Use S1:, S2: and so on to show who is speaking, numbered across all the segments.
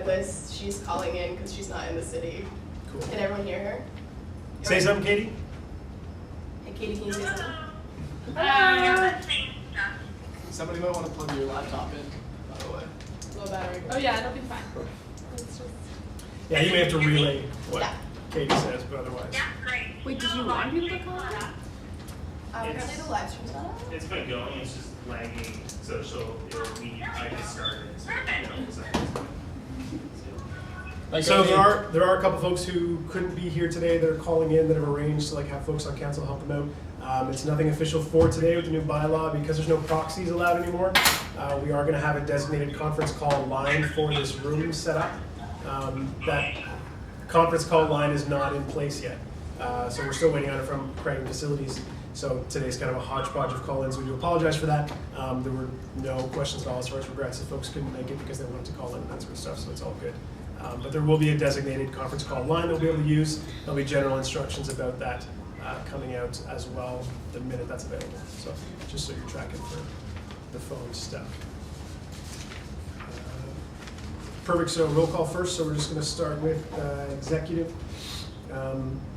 S1: about this. She's calling in because she's not in the city.
S2: Cool.
S1: Can everyone hear her?
S2: Say something, Katie.
S1: Hey, Katie, can you say something?
S3: Somebody might want to plug your laptop in, by the way.
S1: Low battery.
S4: Oh yeah, it'll be fine.
S2: Yeah, you may have to relay what
S1: Yeah.
S2: Katie says, but otherwise.
S5: Yeah, great.
S4: Wait, did you want people to call in?
S1: Currently the live stream's not up.
S6: It's been going, it's just lagging, so I just started.
S2: So there are a couple folks who couldn't be here today that are calling in that have arranged to have folks on council help them out. It's nothing official for today with the new bylaw because there's no proxies allowed anymore. We are going to have a designated conference call line for this room set up. That conference call line is not in place yet. So we're still waiting on it from Craig Facilities. So today's kind of a hodgepodge of call-ins. We do apologize for that. There were no questions at all as far as regrets if folks couldn't make it because they wanted to call in and that sort of stuff, so it's all good. But there will be a designated conference call line they'll be able to use. There'll be general instructions about that coming out as well the minute that's available. So just so you're tracking for the phone stuff. Perfect, so roll call first. So we're just gonna start with executive.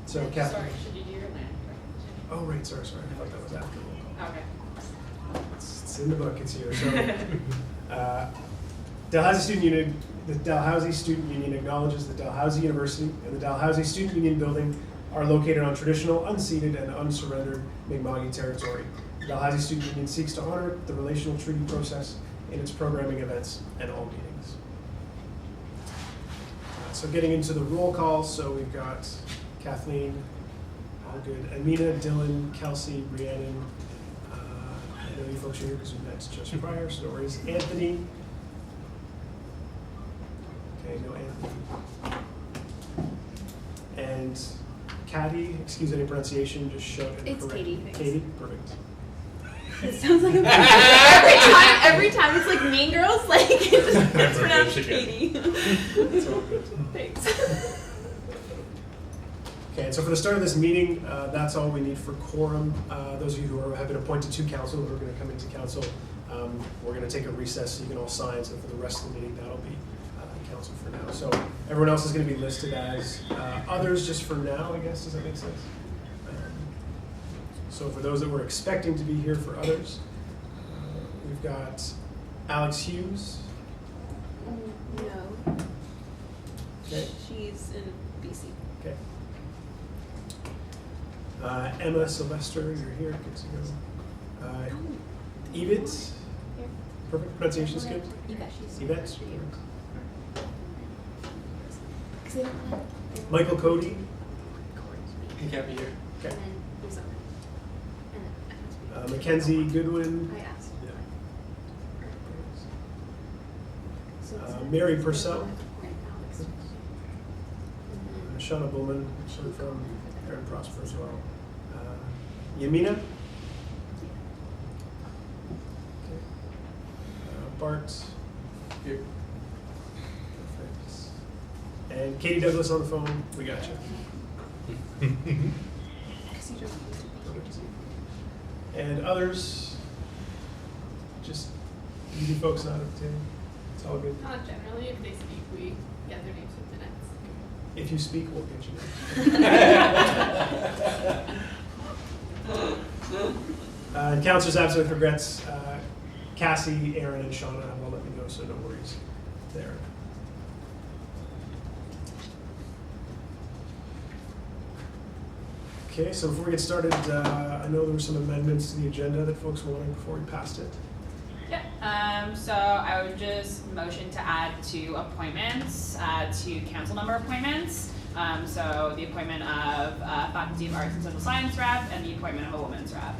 S2: So Kathy.
S4: Sorry, should you do your land?
S2: Oh, right, sorry. I thought that was after roll call.
S4: Okay.
S2: It's in the book, it's here. So, Dalhousie Student Union, the Dalhousie Student Union acknowledges that Dalhousie University and the Dalhousie Student Union building are located on traditional, unceded, and unsurrendered Mi'kmaq territory. The Dalhousie Student Union seeks to honor the relational treaty process in its programming events and all meetings. So getting into the roll call, so we've got Kathleen, all good. Amina, Dylan, Kelsey, Rhiannon. I know you folks are here because we met just prior, so no worries. Anthony. Okay, no Anthony. And Katie, excuse any pronunciation, just shout it.
S7: It's
S2: correct.
S7: Katie. Thanks.
S2: Katie, perfect.
S7: It sounds like a every time it's like Mean Girls, like it's pronounced Katie.
S2: It's all good.
S7: Thanks.
S2: Okay, and so for the start of this meeting, that's all we need for quorum. Those of you who have been appointed to council who are going to come into council, we're going to take a recess so you can all sign. So for the rest of the meeting, that'll be council for now. So everyone else is going to be listed as others just for now, I guess. Does that make sense? So for those that were expecting to be here for others, we've got Alex Hughes.
S7: No.
S2: Okay.
S7: She's in BC.
S2: Okay. Emma Sylvester, you're here. Good to go. Yvette. Perfect. Pronunciation's good. Yvette. Michael Cody.
S3: He can't be here.
S2: Okay.
S7: And then who's over? And
S2: Mackenzie Goodwin.
S7: I asked. So
S2: Mary Purcell.
S7: And Alex.
S2: Shauna Bowman, she's from Aaron Prosper as well. Yamina. Okay. Bart.
S3: Here.
S2: Perfect. And Katie Douglas on the phone. We got you. And others, just easy folks out of the table. It's all good.
S4: Not generally, if they speak, we get their names with minutes.
S2: If you speak, we'll get you. And councilors absent with regrets. Cassie, Aaron, and Shauna have all let me know, so no worries there. Okay, so before we get started, I know there were some amendments to the agenda that folks wanted before we passed it.
S8: Yeah, so I would just motion to add 2 appointments to council member appointments. So the appointment of Faculty of Arts and Social Science rep and the appointment of a women's rep.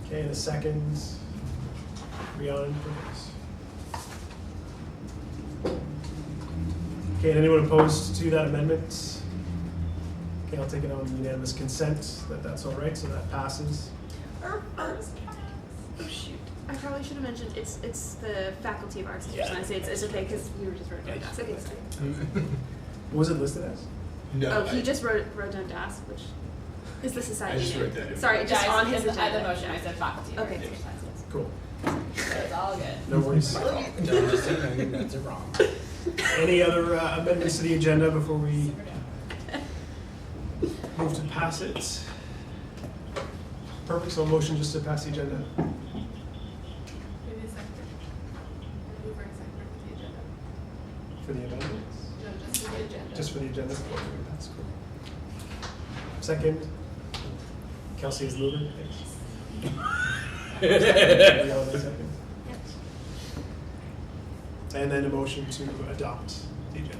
S2: Okay, and a second, Rhiannon, okay, and anyone opposed to that amendment? Okay, I'll take it on unanimous consent that that's all right, so that passes.
S7: Oh shoot! I probably should have mentioned it's the Faculty of Arts and Social Sciences. It's okay because we were just wrote down DAS. Okay, sorry.
S2: What was it listed as?
S3: No.
S7: Oh, he just wrote down DAS, which is the society.
S3: I just
S7: name.
S3: wrote that in.
S7: Sorry, just on his
S8: in the
S7: agenda.
S8: motion I said Faculty of Arts
S7: Okay.
S8: and Social Sciences.
S2: Cool.
S8: So it's all good.
S2: No worries.
S9: Don't just say no, your notes are wrong.
S2: Any other amendments to the agenda before we move to pass it? Perfect, so a motion just to pass the agenda.
S4: Maybe a second. Move for a second for the agenda.
S2: For the amendments?
S4: No, just for the agenda.
S2: Just for the agenda? That's cool. Second, Kelsey is the mover. Second. And then a motion to adopt the agenda.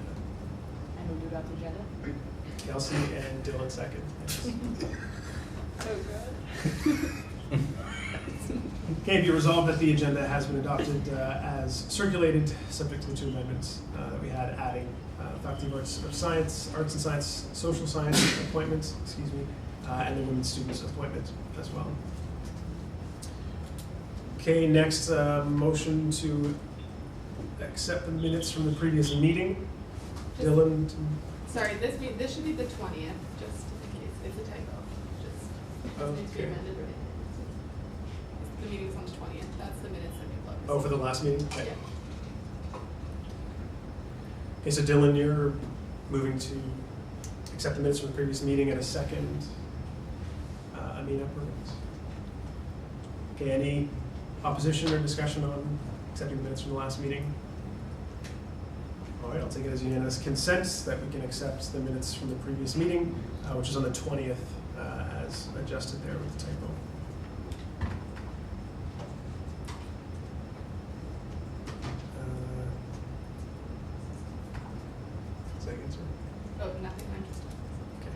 S8: And we'll do about the agenda?
S2: Kelsey and Dylan second. Yes.
S8: So good.
S2: Okay, be resolved that the agenda has been adopted as circulated, subject to the two amendments that we had, adding Faculty of Arts and Science, Social Science appointments, and the Women's Students appointment as well. Okay, next motion to accept the minutes from the previous meeting. Dylan,
S4: Sorry, this should be the 20th, just in case it's a typo. Just needs to be
S2: Okay.
S4: amended. Right? The meeting's on the 20th. That's the minutes that we closed.
S2: oh, for the last meeting? Okay.
S4: Yeah.
S2: Okay, so Dylan, you're moving to accept the minutes from the previous meeting at a second. Amina, perfect. Okay, any opposition or discussion on accepting the minutes from the last meeting? All right, I'll take it as unanimous consent that we can accept the minutes from the previous meeting, which is on the 20th, as adjusted there with the typo. Seconds, or?
S4: Oh, nothing. I'm just.
S2: Okay.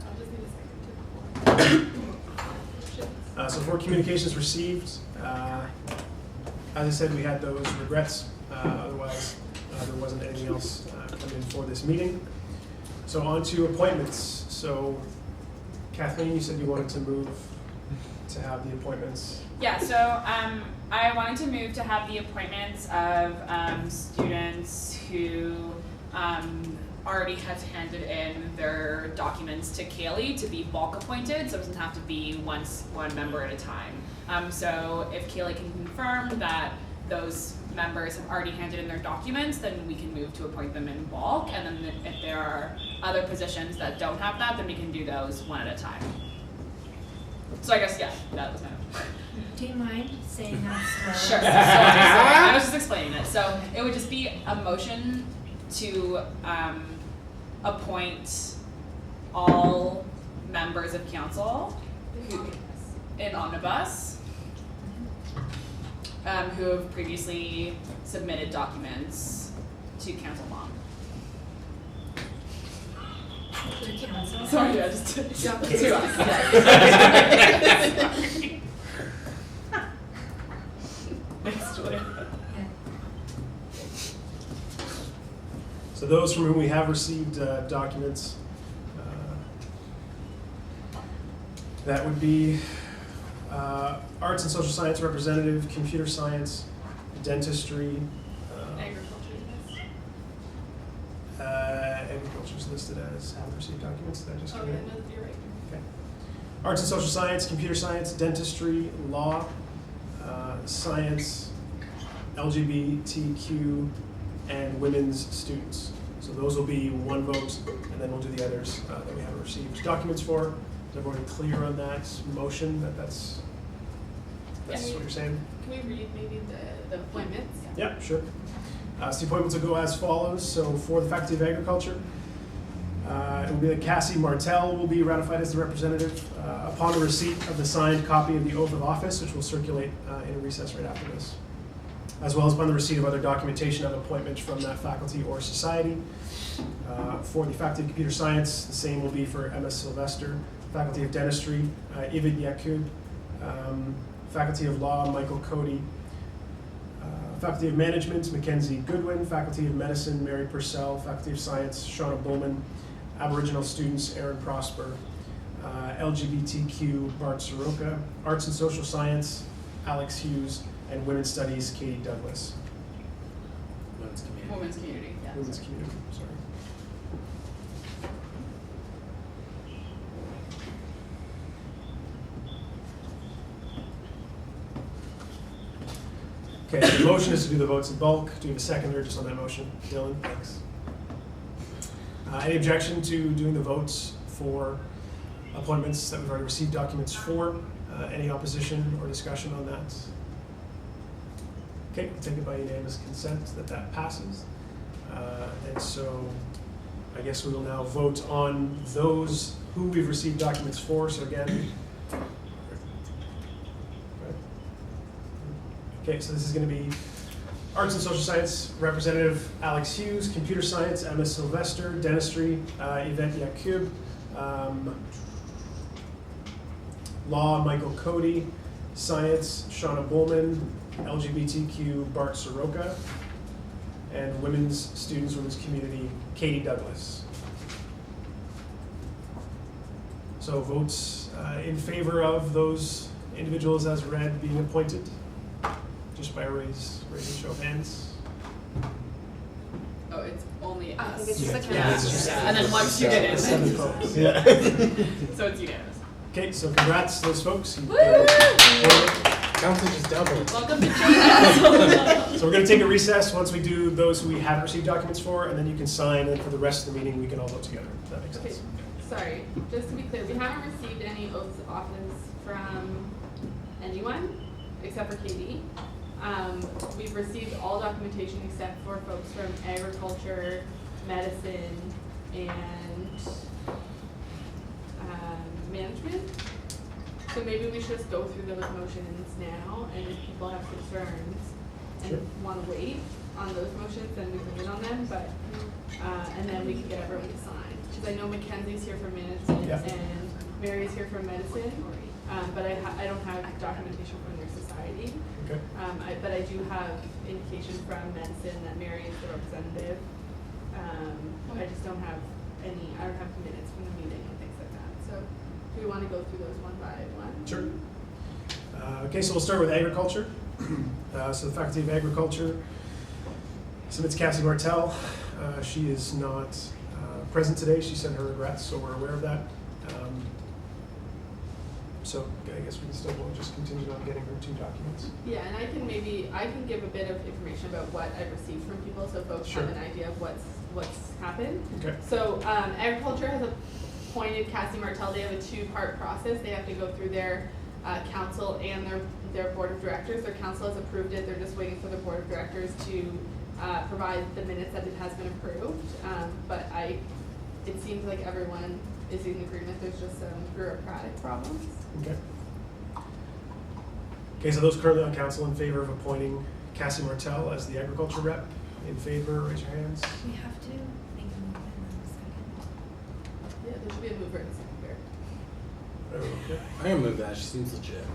S4: I'll just need a second to.
S2: So for communications received, as I said, we had those regrets. Otherwise, there wasn't anything else coming in for this meeting. So on to appointments. So Kathleen, you said you wanted to move to have the appointments.
S8: Yeah, so I wanted to move to have the appointments of students who already have handed in their documents to Kaylee to be bulk appointed, so it doesn't have to be one member at a time. So if Kaylee can confirm that those members have already handed in their documents, then we can move to appoint them in bulk, and then if there are other positions that don't have that, then we can do those one at a time. So I guess, yeah, that was my motion.
S5: Do you mind saying that slow?
S8: Sure. So I was just explaining it. So it would just be a motion to appoint all members of council who, in omnibus, who have previously submitted documents to council mom.
S5: To council?
S8: Sorry, I just jumped
S2: Okay.
S8: to Thanks, Julia.
S5: Yeah.
S2: So those from whom we have received documents, that would be arts and social science representative, computer science, dentistry,
S4: Agriculture.
S2: agriculture is listed as haven't received documents. That just
S4: Oh,
S2: came
S4: yeah,
S2: in.
S4: no, you're right.
S2: Okay. Arts and social science, computer science, dentistry, law, science, LGBTQ, and women's students. So those will be one vote, and then we'll do the others that we haven't received documents for. Is everyone clear on that motion? That's
S4: Yeah.
S2: what you're saying?
S4: Can we read maybe the appointments?
S2: Yeah, sure. So the appointments will go as follows. So for the Faculty of Agriculture, it will be that Cassie Martell will be ratified as the representative upon the receipt of the signed copy of the oath of office, which will circulate in a recess right after this, as well as upon the receipt of other documentation of appointment from that faculty or society. For the Faculty of Computer Science, the same will be for MS Sylvester. Faculty of Dentistry, Ivid Yakub. Faculty of Law, Michael Cody. Faculty of Management, Mackenzie Goodwin. Faculty of Medicine, Mary Purcell. Faculty of Science, Shauna Bullman. Aboriginal Students, Aaron Prosper. LGBTQ, Bart Soroka. Arts and Social Science, Alex Hughes. And Women's Studies, Katie Douglas.
S8: Women's community, yeah.
S2: Women's Community, sorry. Okay, so the motion is to do the votes in bulk. Do you have a seconder just on that motion? Dylan, thanks. Any objection to doing the votes for appointments that we've already received documents for? Any opposition or discussion on that? Okay, we'll take it by unanimous consent that passes. And so I guess we will now vote on those who we've received documents for. So again, okay, so this is going to be Arts and Social Science representative Alex Hughes, Computer Science Emma Sylvester, Dentistry Yvette Yakub, Law Michael Cody, Science Shauna Bowman, LGBTQ Bart Soroka, and Women's Students, Women's Community Katie Douglas. So votes in favor of those individuals as read being appointed, just by raising show of hands.
S4: Oh, it's only
S7: I
S4: us.
S7: think it's just like
S8: Yeah.
S7: it's just-
S8: And then once you get in,
S2: Seven folks.
S8: so it's unanimous.
S2: Okay, so congrats to those folks.
S8: Woo!
S9: Council just doubled.
S8: Welcome to Children's.
S2: So we're going to take a recess once we do those who we haven't received documents for, and then you can sign, and for the rest of the meeting, we can all vote together. If that makes
S4: Okay,
S2: sense.
S4: sorry, just to be clear, we haven't received any oaths of office from anyone except for Katie. We've received all documentation except for folks from agriculture, medicine, and management. So maybe we should just go through those motions now, and if people have concerns
S2: Sure.
S4: and want to wait on those motions, then we can wait on them, but, and then we can get everyone to sign. Because I know Mackenzie's here for management
S2: Yeah.
S4: and Mary's here for medicine, but I don't have documentation from their society.
S2: Okay.
S4: But I do have indication from medicine that Mary is the representative. I just don't have I don't have minutes from the meeting and things like that. So do we want to go through those one by one?
S2: Sure. Okay, so we'll start with agriculture. So the Faculty of Agriculture submits Cassie Martell. She is not present today. She sent her regrets, so we're aware of that. So I guess we can still just continue on getting her 2 documents.
S4: Yeah, and I can give a bit of information about what I've received from people, so folks
S2: Sure.
S4: have an idea of what's happened.
S2: Okay.
S4: So agriculture has appointed Cassie Martell. They have a 2-part process. They have to go through their council and their board of directors. Their council has approved it. They're just waiting for the board of directors to provide the minutes that it has been approved. But it seems like everyone is in agreement. There's just some bureaucratic problems.
S2: Okay. Okay, so those currently on council in favor of appointing Cassie Martell as the agriculture rep, in favor, raise your hands.
S5: We have to make a move in a second.
S4: Yeah, there should be a mover and a seconder.
S2: Okay.
S9: I'm gonna move that. She seems legit.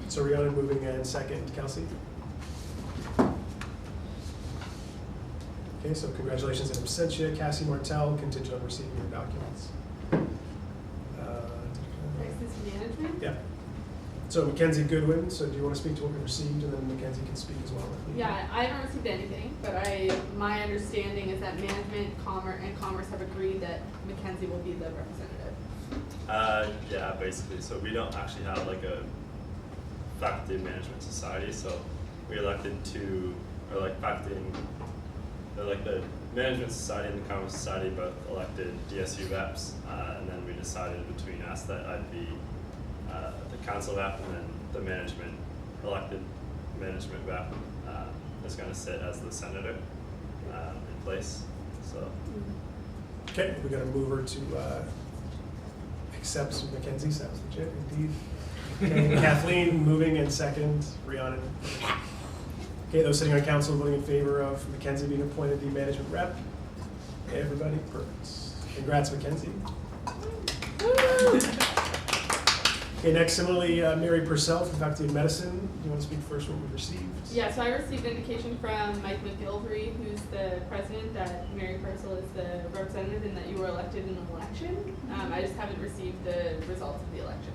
S2: So Rihanna moving in second, Kelsey. Okay, so congratulations in absentia, Cassie Martell, contingent on receiving your documents.
S4: Crisis management?
S2: Yeah. So Mackenzie Goodwin, so do you want to speak to what we received, and then Mackenzie can speak as well?
S4: Yeah, I haven't received anything, but my understanding is that management, commerce have agreed that Mackenzie will be the representative.
S10: Yeah, basically. So we don't actually have like a faculty management society, so we elected to, or like faculty and, like the management society and the commerce society both elected DSU reps, and then we decided between us that I'd be the council rep, and then the elected management rep is going to sit as the senator in place. So.
S2: Okay, we're going to move her to accept Mackenzie, sounds legit indeed. Okay, Kathleen moving in second, Rhiannon. Okay, those sitting on council voting in favor of Mackenzie being appointed the management rep. Okay, everybody, perfect. Congrats, Mackenzie. Okay, next, similarly, Mary Purcell from Faculty of Medicine. Do you want to speak first what we received?
S4: Yeah, so I received indication from Mike McGilvery, who's the president, that Mary Purcell is the representative and that you were elected in an election. I just haven't received the results of the election.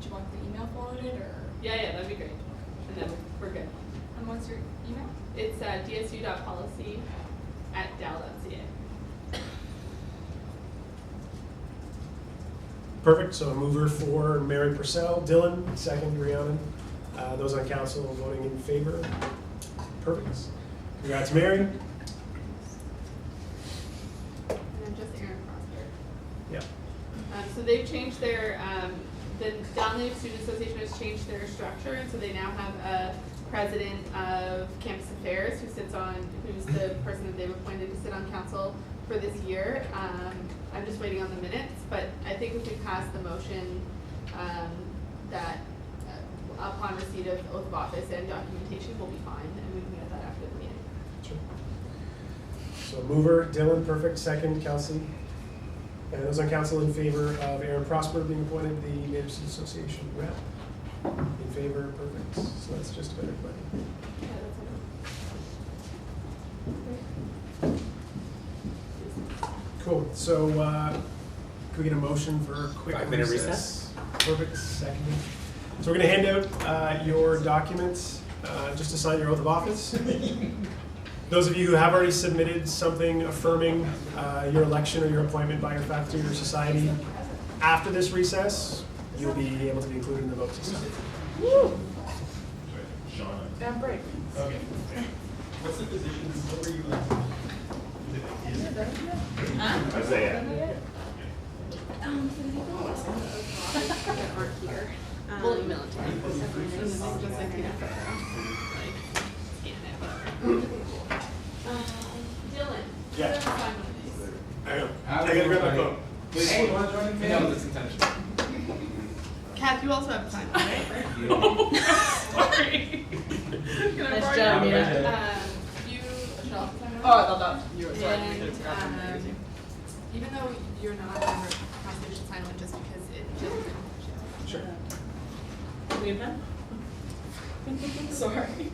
S11: Do you want the email forwarded or?
S4: Yeah, that'd be great. And then we're good.
S11: And what's your email?
S4: It's dsu.policy@dal.ca.
S2: Perfect, so a mover for Mary Purcell, Dylan, second, Rhiannon. Those on council voting in favor? Perfect. Congrats, Mary.
S4: And then just Aaron Prosper.
S2: Yeah.
S4: So they've changed their, the Downley Student Association has changed their structure, and so they now have a president of campus affairs who's the person that they've appointed to sit on council for this year. I'm just waiting on the minutes, but I think if we pass the motion, that upon receipt of oath of office and documentation, we'll be fine, and we can get that after the meeting.
S2: Sure. So mover, Dylan, perfect, second, Kelsey. And those on council in favor of Aaron Prosper being appointed the Native Student Association rep? In favor, perfect. So that's just about everybody.
S4: Yeah, that's
S2: Cool. So can we get a motion for a quick
S9: 5-minute recess?
S2: Perfect. Second. So we're going to hand out your documents just to sign your oath of office. Those of you who have already submitted something affirming your election or your appointment by your faculty or society after this recess, you'll be able to be included in the vote system.
S6: Woo!
S11: And break.
S6: Okay. What's the position? What were you Isaiah.
S7: That aren't here.
S8: Well, military.
S4: Dylan.
S2: Yeah.
S4: Sign one of these.
S2: I gotta grab my phone.
S3: Hey, you wanna join me? No, that's intentional.
S4: Kath, you also have to sign one, right?
S8: Sorry.
S4: Can I
S8: Nice
S4: borrow
S8: job,
S4: your-
S8: yeah.
S4: You should also sign one.
S8: Oh, I thought that you were sorry.
S4: And, even though you're not on the constitution, sign one just because it just.
S2: Sure.
S8: We have them? Sorry.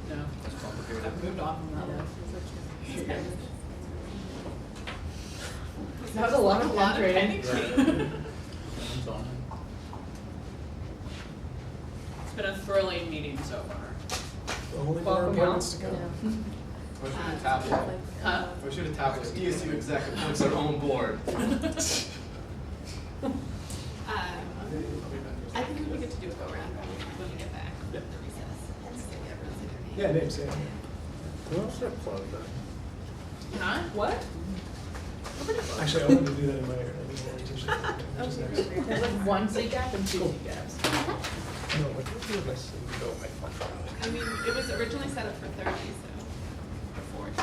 S3: No. I've moved on from that one.
S8: That was a lot of pen training. It's been a thrilling meeting so far.
S2: Only more appointments to go.
S3: Wish we had tablet.
S8: Huh?
S3: Wish we had a tablet. DSU exec appoints their own board.
S4: I think we would get to do a go around when we get back.
S2: Yeah.
S4: The recess. And just get everyone's interview.
S2: Yeah, names, yeah.
S9: Who else should have plugged that?
S8: Huh? What?
S2: Actually, I wanted to do that in my orientation. Which is next.
S8: There's like one seat gap and two seat gaps.
S9: No, what do you do if I say no, my phone?
S4: I mean, it was originally set up for 30, so. For 40.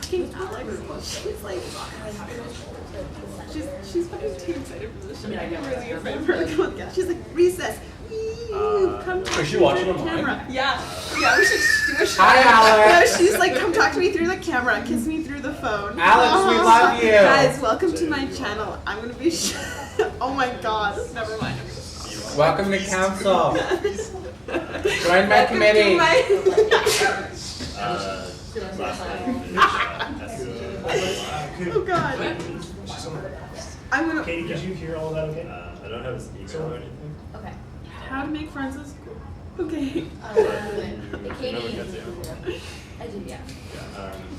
S7: Fucking Alex, she's like, she's fucking too excited for this.
S8: I mean, I get
S7: really
S8: it.
S7: excited for it. She's like, recess. Come talk
S9: Is she
S7: to me
S9: watching
S7: through the
S9: online?
S7: camera. Yeah, we should do a shot.
S9: Hi, Alex.
S7: No, she's like, come talk to me through the camera, kiss me through the phone.
S9: Alex, we love you.
S7: Guys, welcome to my channel. I'm gonna be oh my god, never mind.
S9: Welcome to council. Join my committee.
S7: Oh god. I'm gonna.
S2: Katie, did you hear all of that okay?
S10: I don't have his email or anything.
S1: Okay.
S7: How to make friends is cool. Okay.
S10: Katie.
S1: I do, yeah.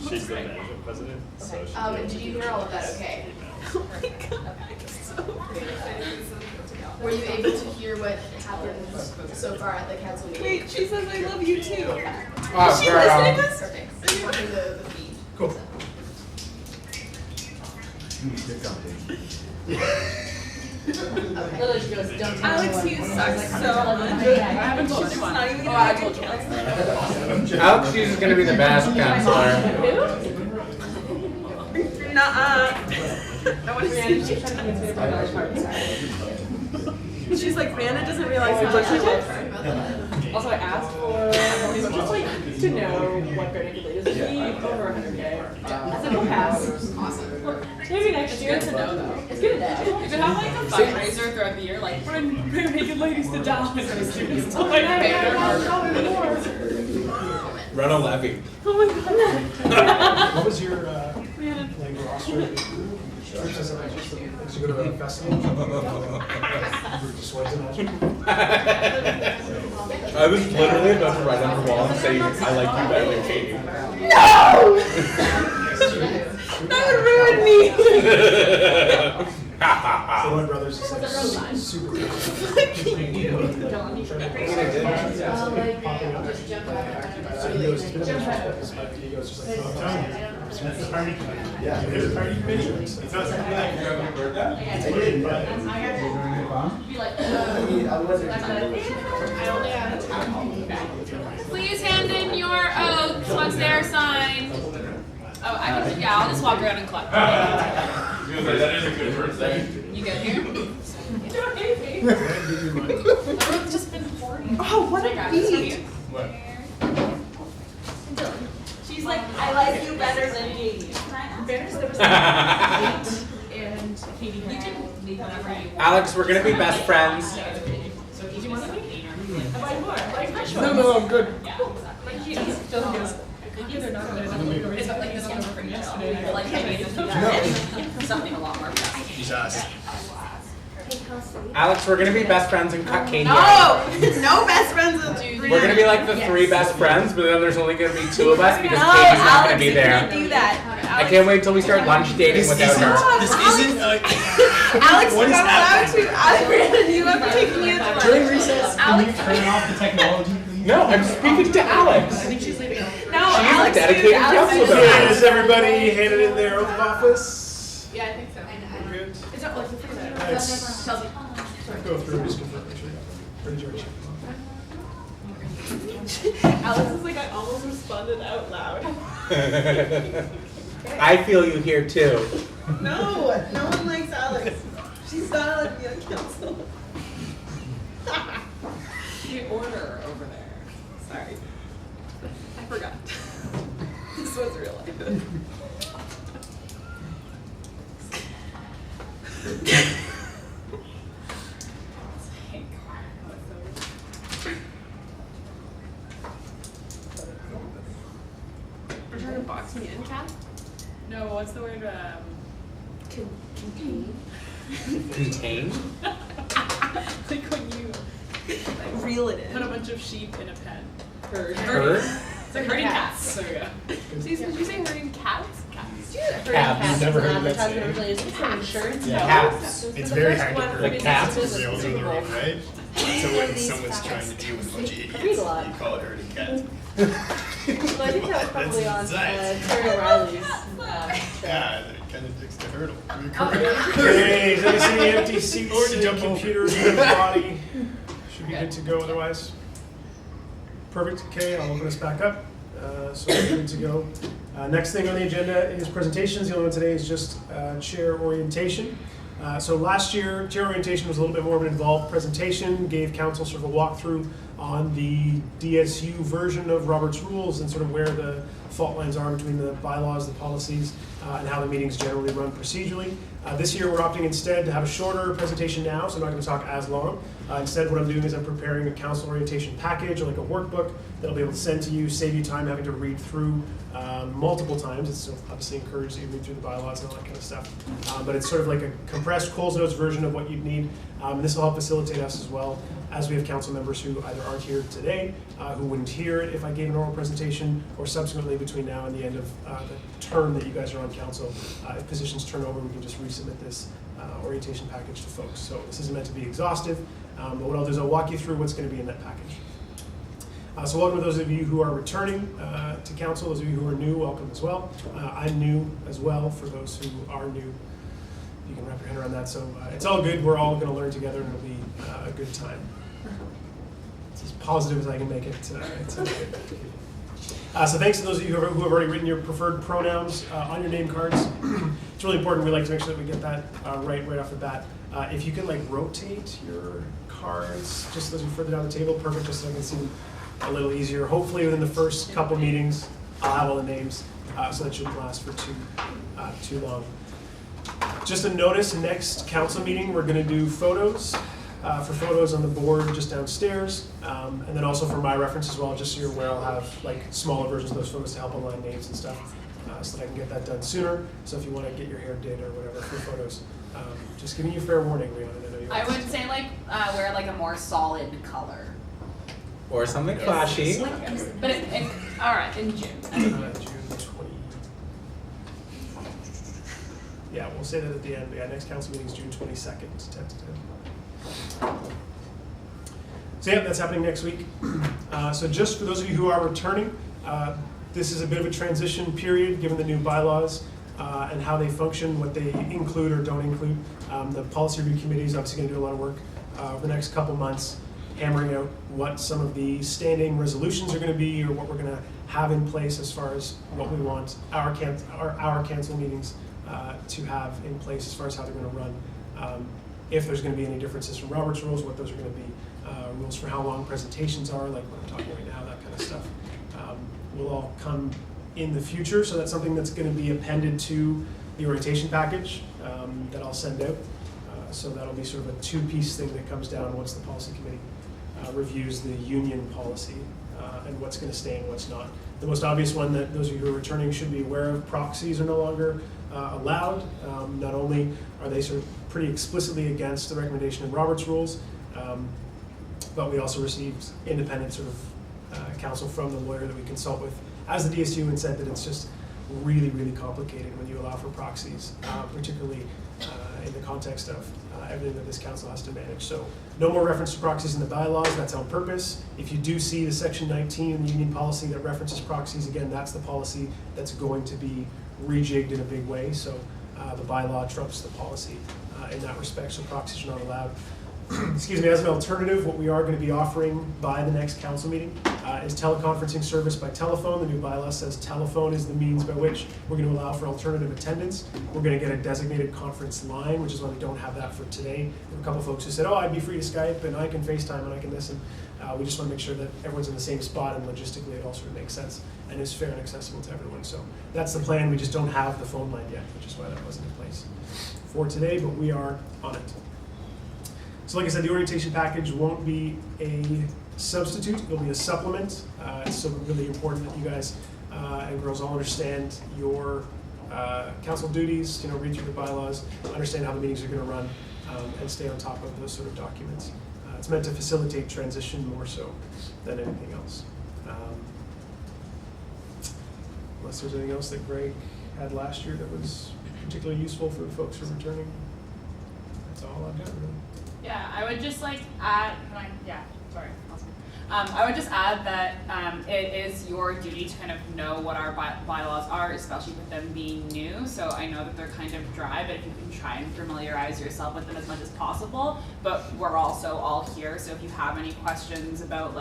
S10: She's the management president, so
S1: Okay.
S10: she.
S1: And did you hear all of that okay?
S7: Oh my god. So
S1: Were you able to hear what happened so far at the council meeting?
S7: wait, she says I love you too.
S9: Oh,
S7: Is she
S9: girl.
S7: listening to this?
S1: Perfect. So you're watching the feed.
S2: Cool.
S1: Literally she goes, don't tell
S7: Alex,
S1: anyone.
S7: you suck so much.
S8: I haven't told
S7: She's
S8: anyone.
S7: not even
S8: Oh,
S7: gonna
S8: I
S7: make
S8: told
S7: it
S8: you.
S7: count.
S9: Alex Hughes is going to be the best counselor.
S7: Nuh-uh. I want to see you. She's like, Vanna doesn't realize how much I love her.
S8: Also, I asked for just like to know what grade I could lead. Is it over 100K? I said, we'll pass.
S1: Awesome.
S8: Maybe next year. It's good to know though. It's good to know. You could have like a fundraiser throughout the year, like bring naked ladies to Dallas and students. Like,
S9: Run a levy.
S7: Oh my god.
S2: What was your like roster? Did you go to a festival? Just went to that.
S9: I was literally about to write on her wall and say, I like you better than Katie.
S7: That would ruin me.
S2: So my brother's just like super cool. So he goes, he's been in the hospital, but he goes just like, oh,
S11: That's the party committee.
S2: yeah, there's a party committee.
S11: It's not something like you have a birthday?
S2: I did, but
S8: Please hand in your oaths once they're signed. Oh, I'll just walk around and collect.
S11: That is a good birthday.
S8: You good here? Don't hate me. Everyone's just been 40.
S7: Oh, what a beat.
S11: What?
S5: She's like, I like you better than Katie.
S1: And Katie
S8: You can leave whenever you want.
S9: Alex, we're gonna be best friends.
S8: So do you want to leave?
S2: no, I'm good.
S8: Yeah. Something a lot more fast.
S2: Jesus.
S9: Alex, we're gonna be best friends and cut Katie out.
S7: No best friends will do that.
S9: We're gonna be like the three best friends, but then there's only gonna be two of us because Katie's not gonna be there.
S7: Do that.
S9: I can't wait till we start lunch dating without her.
S2: This isn't
S7: Alex,
S2: what
S7: you're
S2: is
S7: not allowed to. You have to take me into lunch.
S2: during recess.
S11: Can you turn off the technology, please?
S9: No, I'm speaking to Alex.
S1: I think she's leaving.
S7: No,
S9: She's a
S7: Alex,
S9: dedicated council member.
S2: Has everybody handed in their oath of office?
S4: Yeah, I think so.
S2: We're good.
S1: It's not like the
S2: Let's go through and just confirm. Actually, where did you check?
S7: Alex is like, I almost responded out loud.
S9: I feel you here too.
S7: No, no one likes Alex. She's not allowed to be on council.
S4: The order over there.
S7: Sorry. I forgot. This was real life. You're trying to box me in, Kat?
S4: No, what's the word?
S7: Contain.
S9: Contain?
S4: Like when you
S7: Reel it
S4: put a
S7: in.
S4: bunch of sheep in a pen.
S9: Herd?
S4: It's like herding cats. There we go.
S7: Did you say herding cats?
S9: Calves.
S2: Never heard of that saying.
S7: Insurance.
S9: Cats.
S11: It's very hard to
S9: Like cats?
S11: building, right? So when someone's trying to deal with a bunch of idiots, you call it herding cats.
S7: Well, I think that was probably on Terry O'Reilly's.
S11: Yeah, it kind of takes the hurdle.
S2: Okay, does any empty seats
S11: Or to
S2: and
S11: jump over.
S2: computers in the body? Should be good to go otherwise. Perfect, okay, I'll open this back up. So we're good to go. Next thing on the agenda is presentations. The only one today is just chair orientation. So last year, chair orientation was a little bit more of an involved presentation, gave council sort of a walkthrough on the DSU version of Robert's rules and sort of where the fault lines are between the bylaws, the policies, and how the meetings generally run procedurally. This year, we're opting instead to have a shorter presentation now, so I'm not going to talk as long. Instead, what I'm doing is I'm preparing a council orientation package, or like a workbook, that I'll be able to send to you, save you time having to read through multiple times. It's obviously encouraged that you read through the bylaws and all that kind of stuff. But it's sort of like a compressed Coles Notes version of what you'd need. This will help facilitate us as well, as we have council members who either aren't here today, who wouldn't hear it if I gave an oral presentation, or subsequently between now and the end of the term that you guys are on council. If positions turn over, we can just resubmit this orientation package to folks. So this isn't meant to be exhaustive, but what I'll do is I'll walk you through what's going to be in that package. So welcome to those of you who are returning to council. Those of you who are new, welcome as well. I'm new as well. For those who are new, you can wrap your head around that. So it's all good. We're all going to learn together, and it'll be a good time. It's as positive as I can make it. It's all good. So thanks to those of you who have already written your preferred pronouns on your name cards. It's really important. We like to make sure that we get that right off the bat. If you can rotate your cards just as we further down the table, perfect, just so I can see them a little easier. Hopefully within the first couple meetings, I'll have all the names, so that shouldn't last for too long. Just a notice, next council meeting, we're gonna do photos. For photos on the board just downstairs, and then also for my reference as well, just so you're aware, I'll have smaller versions of those photos to help align names and stuff, so that I can get that done sooner. So if you want to get your hair did or whatever for photos, just giving you fair warning, Leon. I know you.
S8: I would say wear a more solid color.
S9: Or something
S8: Yes.
S9: flashy.
S8: But alright, in June.
S2: June 20. Yeah, we'll say that at the end. Yeah, next council meeting is June 22nd, 10 to 10. So yeah, that's happening next week. So just for those of you who are returning, this is a bit of a transition period given the new bylaws and how they function, what they include or don't include. The policy review committee is obviously going to do a lot of work over the next couple months, hammering out what some of the standing resolutions are going to be, or what we're going to have in place as far as what we want our council meetings to have in place as far as how they're going to run. If there's going to be any differences from Robert's rules, what those are going to be, rules for how long presentations are, like what I'm talking right now, that kind of stuff, will all come in the future. So that's something that's going to be appended to the orientation package that I'll send out. So that'll be sort of a two-piece thing that comes down once the policy committee reviews the union policy and what's going to stay and what's not. The most obvious one that those of you who are returning should be aware of: proxies are no longer allowed. Not only are they sort of pretty explicitly against the recommendation in Robert's rules, but we also received independent sort of counsel from the lawyer that we consult with as the DSU, and said that it's just really, really complicated when you allow for proxies, particularly in the context of everything that this council has to manage. So no more reference to proxies in the bylaws. That's on purpose. If you do see the section 19 in the union policy that references proxies, again, that's the policy that's going to be rejigged in a big way. So the bylaw trumps the policy in that respect. So proxies are not allowed. Excuse me, as an alternative, what we are going to be offering by the next council meeting is teleconferencing service by telephone. The new bylaw says telephone is the means by which we're going to allow for alternative attendance. We're going to get a designated conference line, which is why we don't have that for today. There were a couple of folks who said, oh, I'd be free to Skype and I can FaceTime and I can this, and we just want to make sure that everyone's in the same spot and logistically it all sort of makes sense and is fair and accessible to everyone. So that's the plan. We just don't have the phone line yet, which is why that wasn't in place for today, but we are on it. So like I said, the orientation package won't be a substitute, it'll be a supplement. It's so really important that you guys and girls all understand your council duties, read through the bylaws, understand how the meetings are going to run, and stay on top of those sort of documents. It's meant to facilitate transition more so than anything else. Unless there's anything else that Greg had last year that was particularly useful for the folks who are returning. That's all I've got, really.
S8: Yeah, I would just add, I would just add that it is your duty to kind of know what our bylaws are, especially with them being new. So I know that they're kind of dry, but if you can try and familiarize yourself with them as much as possible. But we're also all here, so if you have any questions about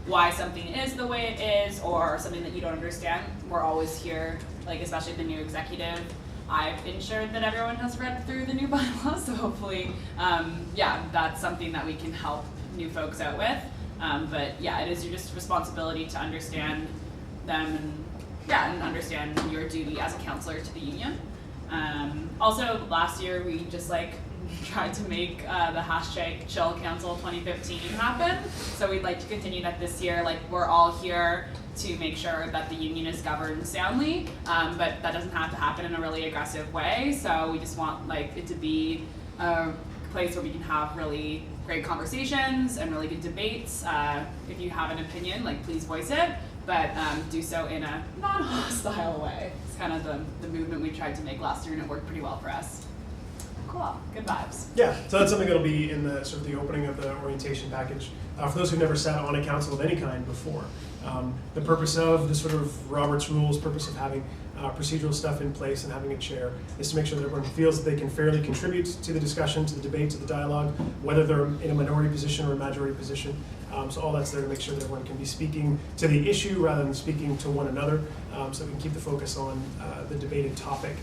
S8: why something is the way it is, or something that you don't understand, we're always here, especially the new executive. I've ensured that everyone has read through the new bylaws, so hopefully, that's something that we can help new folks out with. But yeah, it is your just responsibility to understand them and understand your duty as a counselor to the union. Also, last year we just tried to make the hashtag Chill Council 2015 happen. So we'd like to continue that this year. We're all here to make sure that the union is governed soundly, but that doesn't have to happen in a really aggressive way. So we just want it to be a place where we can have really great conversations and really good debates. If you have an opinion, please voice it, but do so in a non-hostile way. It's kind of the movement we tried to make last year, and it worked pretty well for us. Cool, good vibes.
S2: Yeah, so that's something that'll be in the sort of the opening of the orientation package. For those who've never sat on a council of any kind before, the purpose of the sort of Robert's rules, purpose of having procedural stuff in place and having a chair is to make sure that everyone feels that they can fairly contribute to the discussion, to the debate, to the dialogue, whether they're in a minority position or a majority position. So all that's there to make sure that everyone can be speaking to the issue rather than speaking to one another, so we can keep the focus on the debated topic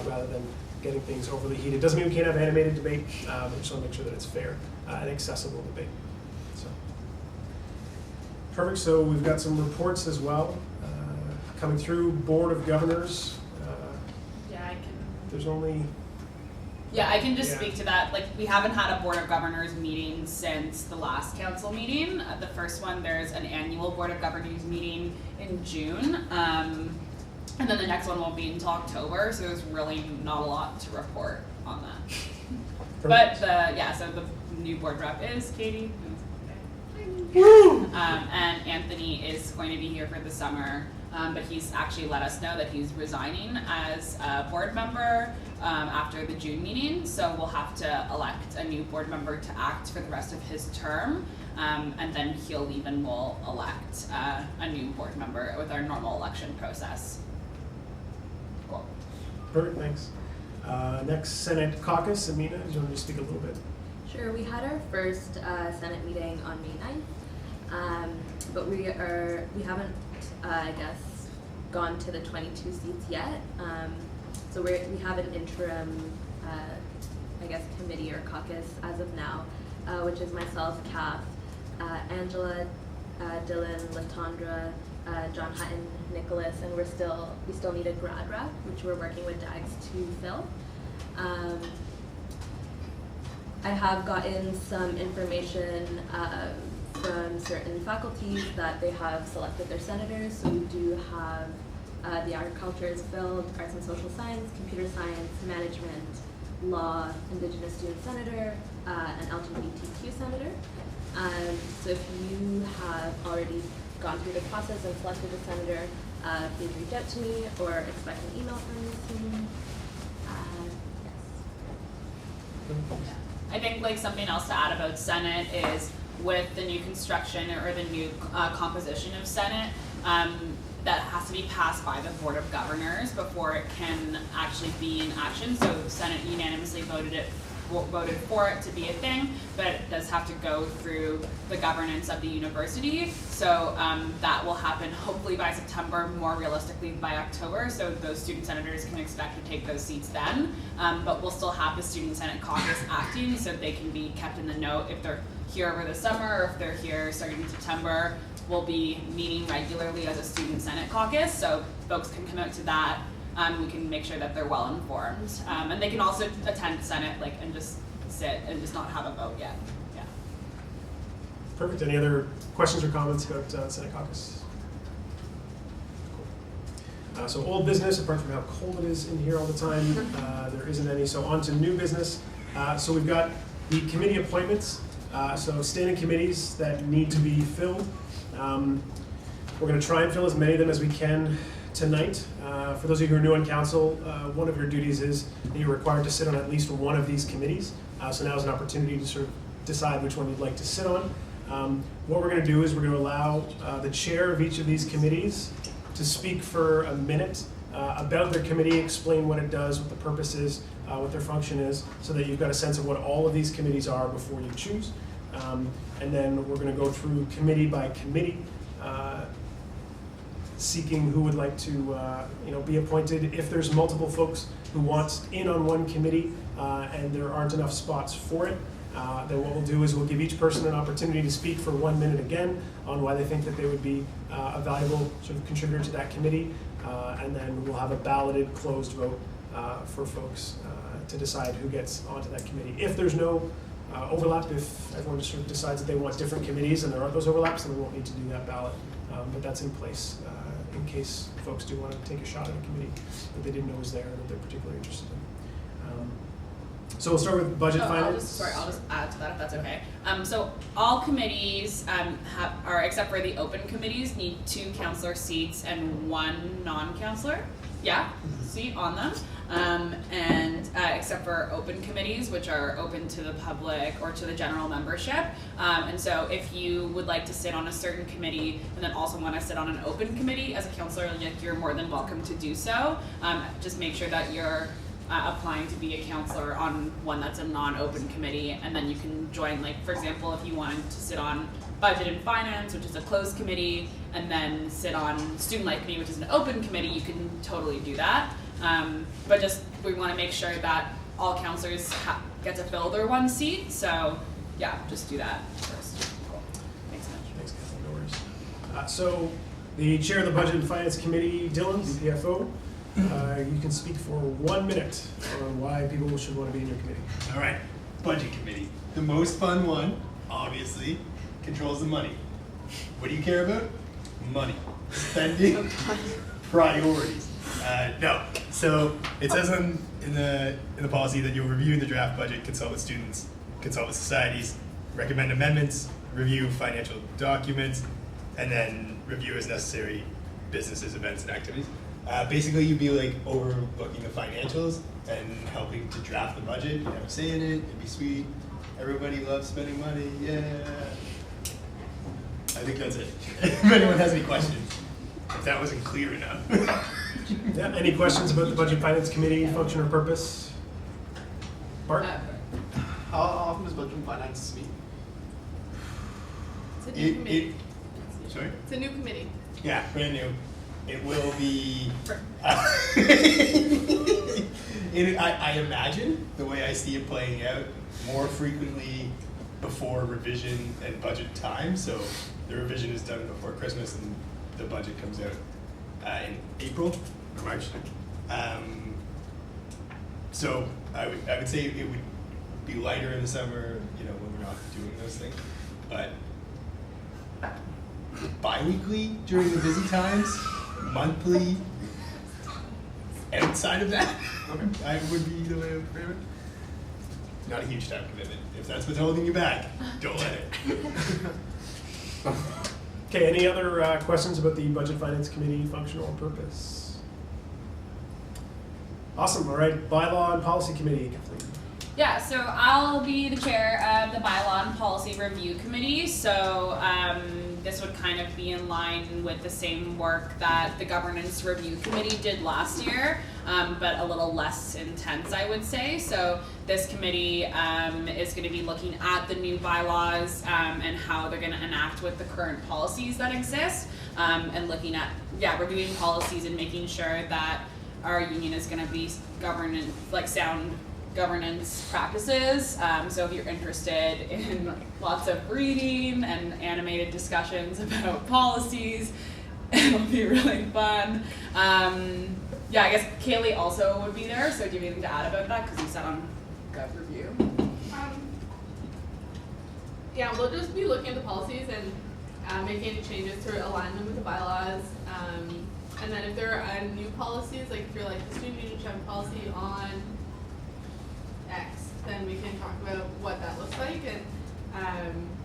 S2: rather than getting things overly heated. Doesn't mean we can't have animated debate, but just want to make sure that it's fair and accessible debate. So, perfect. So we've got some reports as well coming through. Board of Governors.
S8: I can.
S2: There's only.
S8: Yeah, I can just speak to that. We haven't had a Board of Governors meeting since the last council meeting. The first one, there's an annual Board of Governors meeting in June. And then the next one won't be until October, so there's really not a lot to report on that. But so the new board rep is Katie. And Anthony is going to be here for the summer, but he's actually let us know that he's resigning as a board member after the June meeting, so we'll have to elect a new board member to act for the rest of his term, and then he'll leave and we'll elect a new board member with our normal election process. Cool.
S2: Perfect, thanks. Next, Senate caucus. Amina, do you want to speak a little bit?
S12: Sure, we had our first Senate meeting on May 9th, but we haven't, I guess, gone to the 22 seats yet. So we have an interim, I guess, committee or caucus as of now, which is myself, Kath, Angela, Dylan, Latondra, John Hutton, Nicholas, and we still need a grad rep, which we're working with DAGS to fill. I have gotten some information from certain faculties that they have selected their senators. So we do have the agriculture is filled, arts and social science, computer science, management, law, indigenous student senator, and LGBTQ senater. So if you have already gone through the process and selected a senator, please reach out to me or expect an email from me soon. Yes.
S8: I think like something else to add about Senate is with the new construction or the new composition of Senate, that has to be passed by the Board of Governors before it can actually be in action. So the Senate unanimously voted for it to be a thing, but it does have to go through the governance of the university. So that will happen hopefully by September, more realistically by October, so those student senators can expect to take those seats then. But we'll still have the student senate caucus acting, so they can be kept in the know if they're here over the summer or if they're here starting in September. We'll be meeting regularly as a student senate caucus, so folks can come out to that. We can make sure that they're well informed, and they can also attend Senate, and just sit and just not have a vote yet. Yeah.
S2: Perfect. Any other questions or comments about Senate caucus? Cool. So old business, apart from how cold it is in here all the time, there isn't any. So on to new business. So we've got the committee appointments. So standing committees that need to be filled. We're going to try and fill as many of them as we can tonight. For those of you who are new on council, one of your duties is that you're required to sit on at least one of these committees. So now is an opportunity to sort of decide which one you'd like to sit on. What we're going to do is we're going to allow the chair of each of these committees to speak for a minute about their committee, explain what it does, what the purpose is, what their function is, so that you've got a sense of what all of these committees are before you choose. And then we're going to go through committee by committee, seeking who would like to be appointed. If there's multiple folks who want in on one committee and there aren't enough spots for it, then what we'll do is we'll give each person an opportunity to speak for 1 minute again on why they think that they would be a valuable sort of contributor to that committee, and then we'll have a balloted closed vote for folks to decide who gets onto that committee. If there's no overlap, if everyone just sort of decides that they want different committees and there aren't those overlaps, then we won't need to do that ballot. But that's in place in case folks do want to take a shot at a committee that they didn't know was there and that they're particularly interested in. So we'll start with budget finance.
S8: I'll just add to that if that's okay. So all committees are, except for the open committees, need 2 councillor seats and 1 non-councillor. Yeah, seat on them. And except for open committees, which are open to the public or to the general membership. And so if you would like to sit on a certain committee and then also want to sit on an open committee as a councillor, you're more than welcome to do so. Just make sure that you're applying to be a councillor on one that's a non-open committee, and then you can join, for example, if you wanted to sit on budget and finance, which is a closed committee, and then sit on student life committee, which is an open committee, you can totally do that. But we want to make sure that all councillors get to fill their 1 seat, so yeah, just do that first. Cool. Thanks so much.
S2: Thanks, Kathleen. No worries. So the chair of the budget and finance committee, Dylan, DPFO, you can speak for 1 minute on why people should want to be in your committee.
S11: All right, budget committee. The most fun one, obviously, controls the money. What do you care about? Money. Spending. Priorities. No. So it says in the policy that you'll review the draft budget, consult with students, consult with societies, recommend amendments, review financial documents, and then review as necessary businesses, events, and activities. Basically, you'd be like overlooking the financials and helping to draft the budget. You have a say in it. It'd be sweet. Everybody loves spending money. Yeah. I think that's it. If anyone has any questions, if that wasn't clear enough.
S2: Yeah, any questions about the Budget Finance Committee function or purpose? Bart?
S3: How often does budget and finance meet?
S4: It's a new committee.
S11: Sorry?
S4: It's a new committee.
S11: Yeah, brand new. It will be. I imagine the way I see it playing out more frequently before revision and budget time. So the revision is done before Christmas, and the budget comes out in April or March. So I would say it would be lighter in the summer, you know, when we're not doing those things, but bi-weekly during the busy times, monthly outside of that, I would be the way I would frame it. Not a huge time commitment. If that's what's holding you back, don't let it.
S2: Okay, any other questions about the Budget Finance Committee functional purpose? Awesome, all right, Bylaw and Policy Committee, Kathleen.
S8: Yeah, so I'll be the chair of the Bylaw and Policy Review Committee. So this would kind of be in line with the same work that the Governance Review Committee did last year, but a little less intense, I would say. So this committee is going to be looking at the new bylaws and how they're going to enact with the current policies that exist, and looking at, reviewing policies and making sure that our union is going to be sound governance practices. So if you're interested in lots of reading and animated discussions about policies, it'll be really fun. I guess Kaylee also would be there, so do you have anything to add about that? Because you sat on Gov Review.
S4: We'll just be looking at the policies and making any changes to align them with the bylaws. And then if there are new policies, like if you're like the student union should have a policy on X, then we can talk about what that looks like, and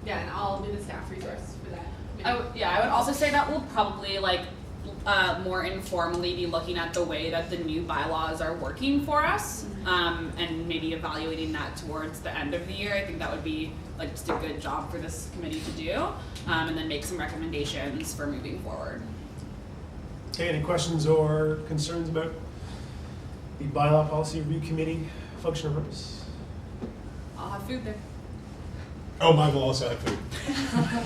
S4: and I'll be the staff resource for that.
S8: I would also say that we'll probably more informally be looking at the way that the new bylaws are working for us, and maybe evaluating that towards the end of the year. I think that would be just a good job for this committee to do, and then make some recommendations for moving forward.
S2: Okay, any questions or concerns about the Bylaw Policy Review Committee function or purpose?
S8: I'll have food there.
S11: Oh, mine will also have food.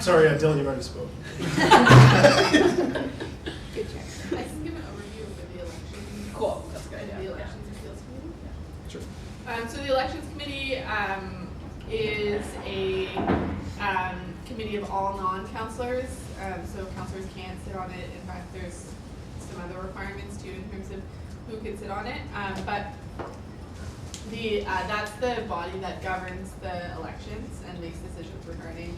S2: Sorry, Dylan, you already spoke.
S4: Good check. I can give an overview of the elections.
S8: Cool, that's a good idea.
S4: The Elections Appeals Committee.
S2: Sure.
S4: So the Elections Committee is a committee of all non-councillors. So councillors can't sit on it. In fact, there's some other requirements too in terms of who can sit on it. But that's the body that governs the elections and makes decisions regarding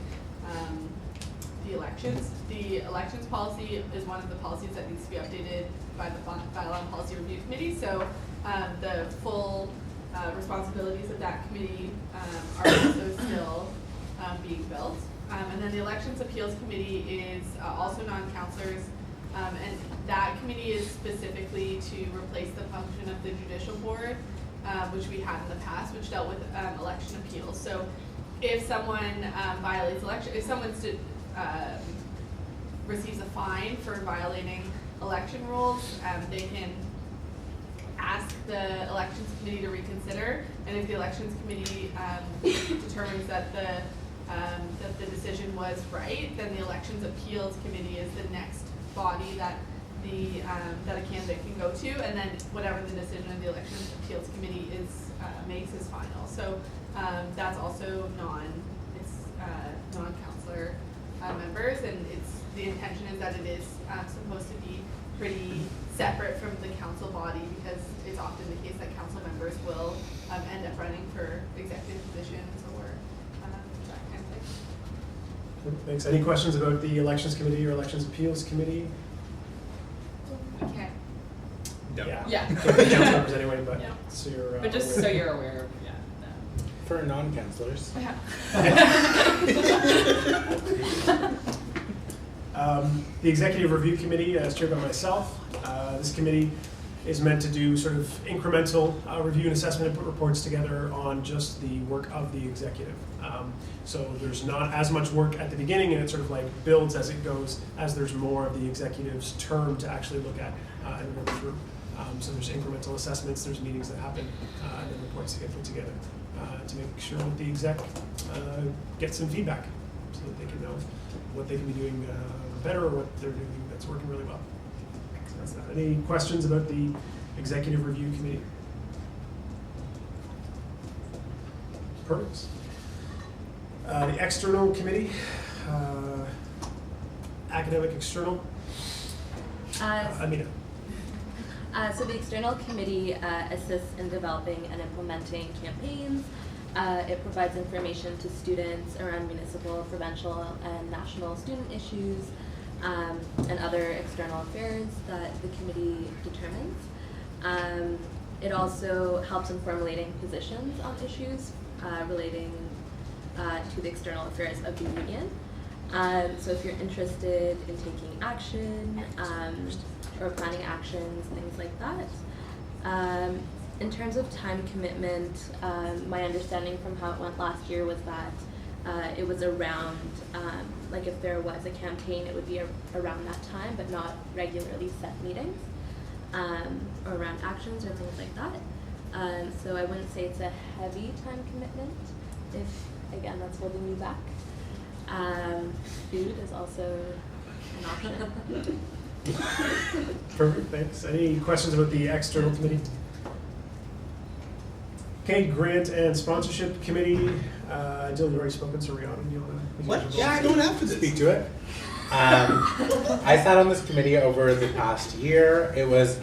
S4: the elections. The elections policy is one of the policies that needs to be updated by the Bylaw and Policy Review Committee. So the full responsibilities of that committee are also still being built. And then the Elections Appeals Committee is also non-councillors, and that committee is specifically to replace the function of the judicial board, which we had in the past, which dealt with election appeals. So if someone violates election, if someone receives a fine for violating election rules, they can ask the elections committee to reconsider, and if the elections committee determines that the decision was right, then the elections appeals committee is the next body that that a candidate can go to, and then whatever the decision of the elections appeals committee makes is final. So that's also non-councillor members, and the intention is that it is supposed to be pretty separate from the council body, because it's often the case that council members will end up running for executive positions or that kind of thing.
S2: Thanks. Any questions about the Elections Committee or Elections Appeals Committee?
S4: Okay.
S2: Yeah.
S8: Yeah.
S2: Council members anyway, but
S4: Yeah.
S2: so you're.
S8: But just so you're aware of,
S9: for non-counselors.
S2: The Executive Review Committee is chaired by myself. This committee is meant to do sort of incremental review and assessment and put reports together on just the work of the executive. So there's not as much work at the beginning, and it sort of like builds as it goes, as there's more of the executive's term to actually look at and work through. So there's incremental assessments, there's meetings that happen, and then reports that get put together to make sure that the exec gets some feedback so that they can know what they can be doing better or what they're doing that's working really well. So that's that. Any questions about the Executive Review Committee? Perfect. The External Committee, Academic External. Amina.
S12: So the External Committee assists in developing and implementing campaigns. It provides information to students around municipal, provincial, and national student issues, and other external affairs that the committee determines. It also helps in formulating positions on issues relating to the external affairs of the union. So if you're interested in taking action or planning actions, things like that. In terms of time commitment, my understanding from how it went last year was that it was around, like if there was a campaign, it would be around that time, but not regularly set meetings, or around actions or things like that. So I wouldn't say it's a heavy time commitment, if, again, that's holding you back. Food is also an option.
S2: Perfect, thanks. Any questions about the External Committee? Okay, Grant and Sponsorship Committee. Dylan, you've already spoken, so Rihanna, do you want to?
S11: What? Yeah, I don't have to
S9: Speak to it. I sat on this committee over the past year. It was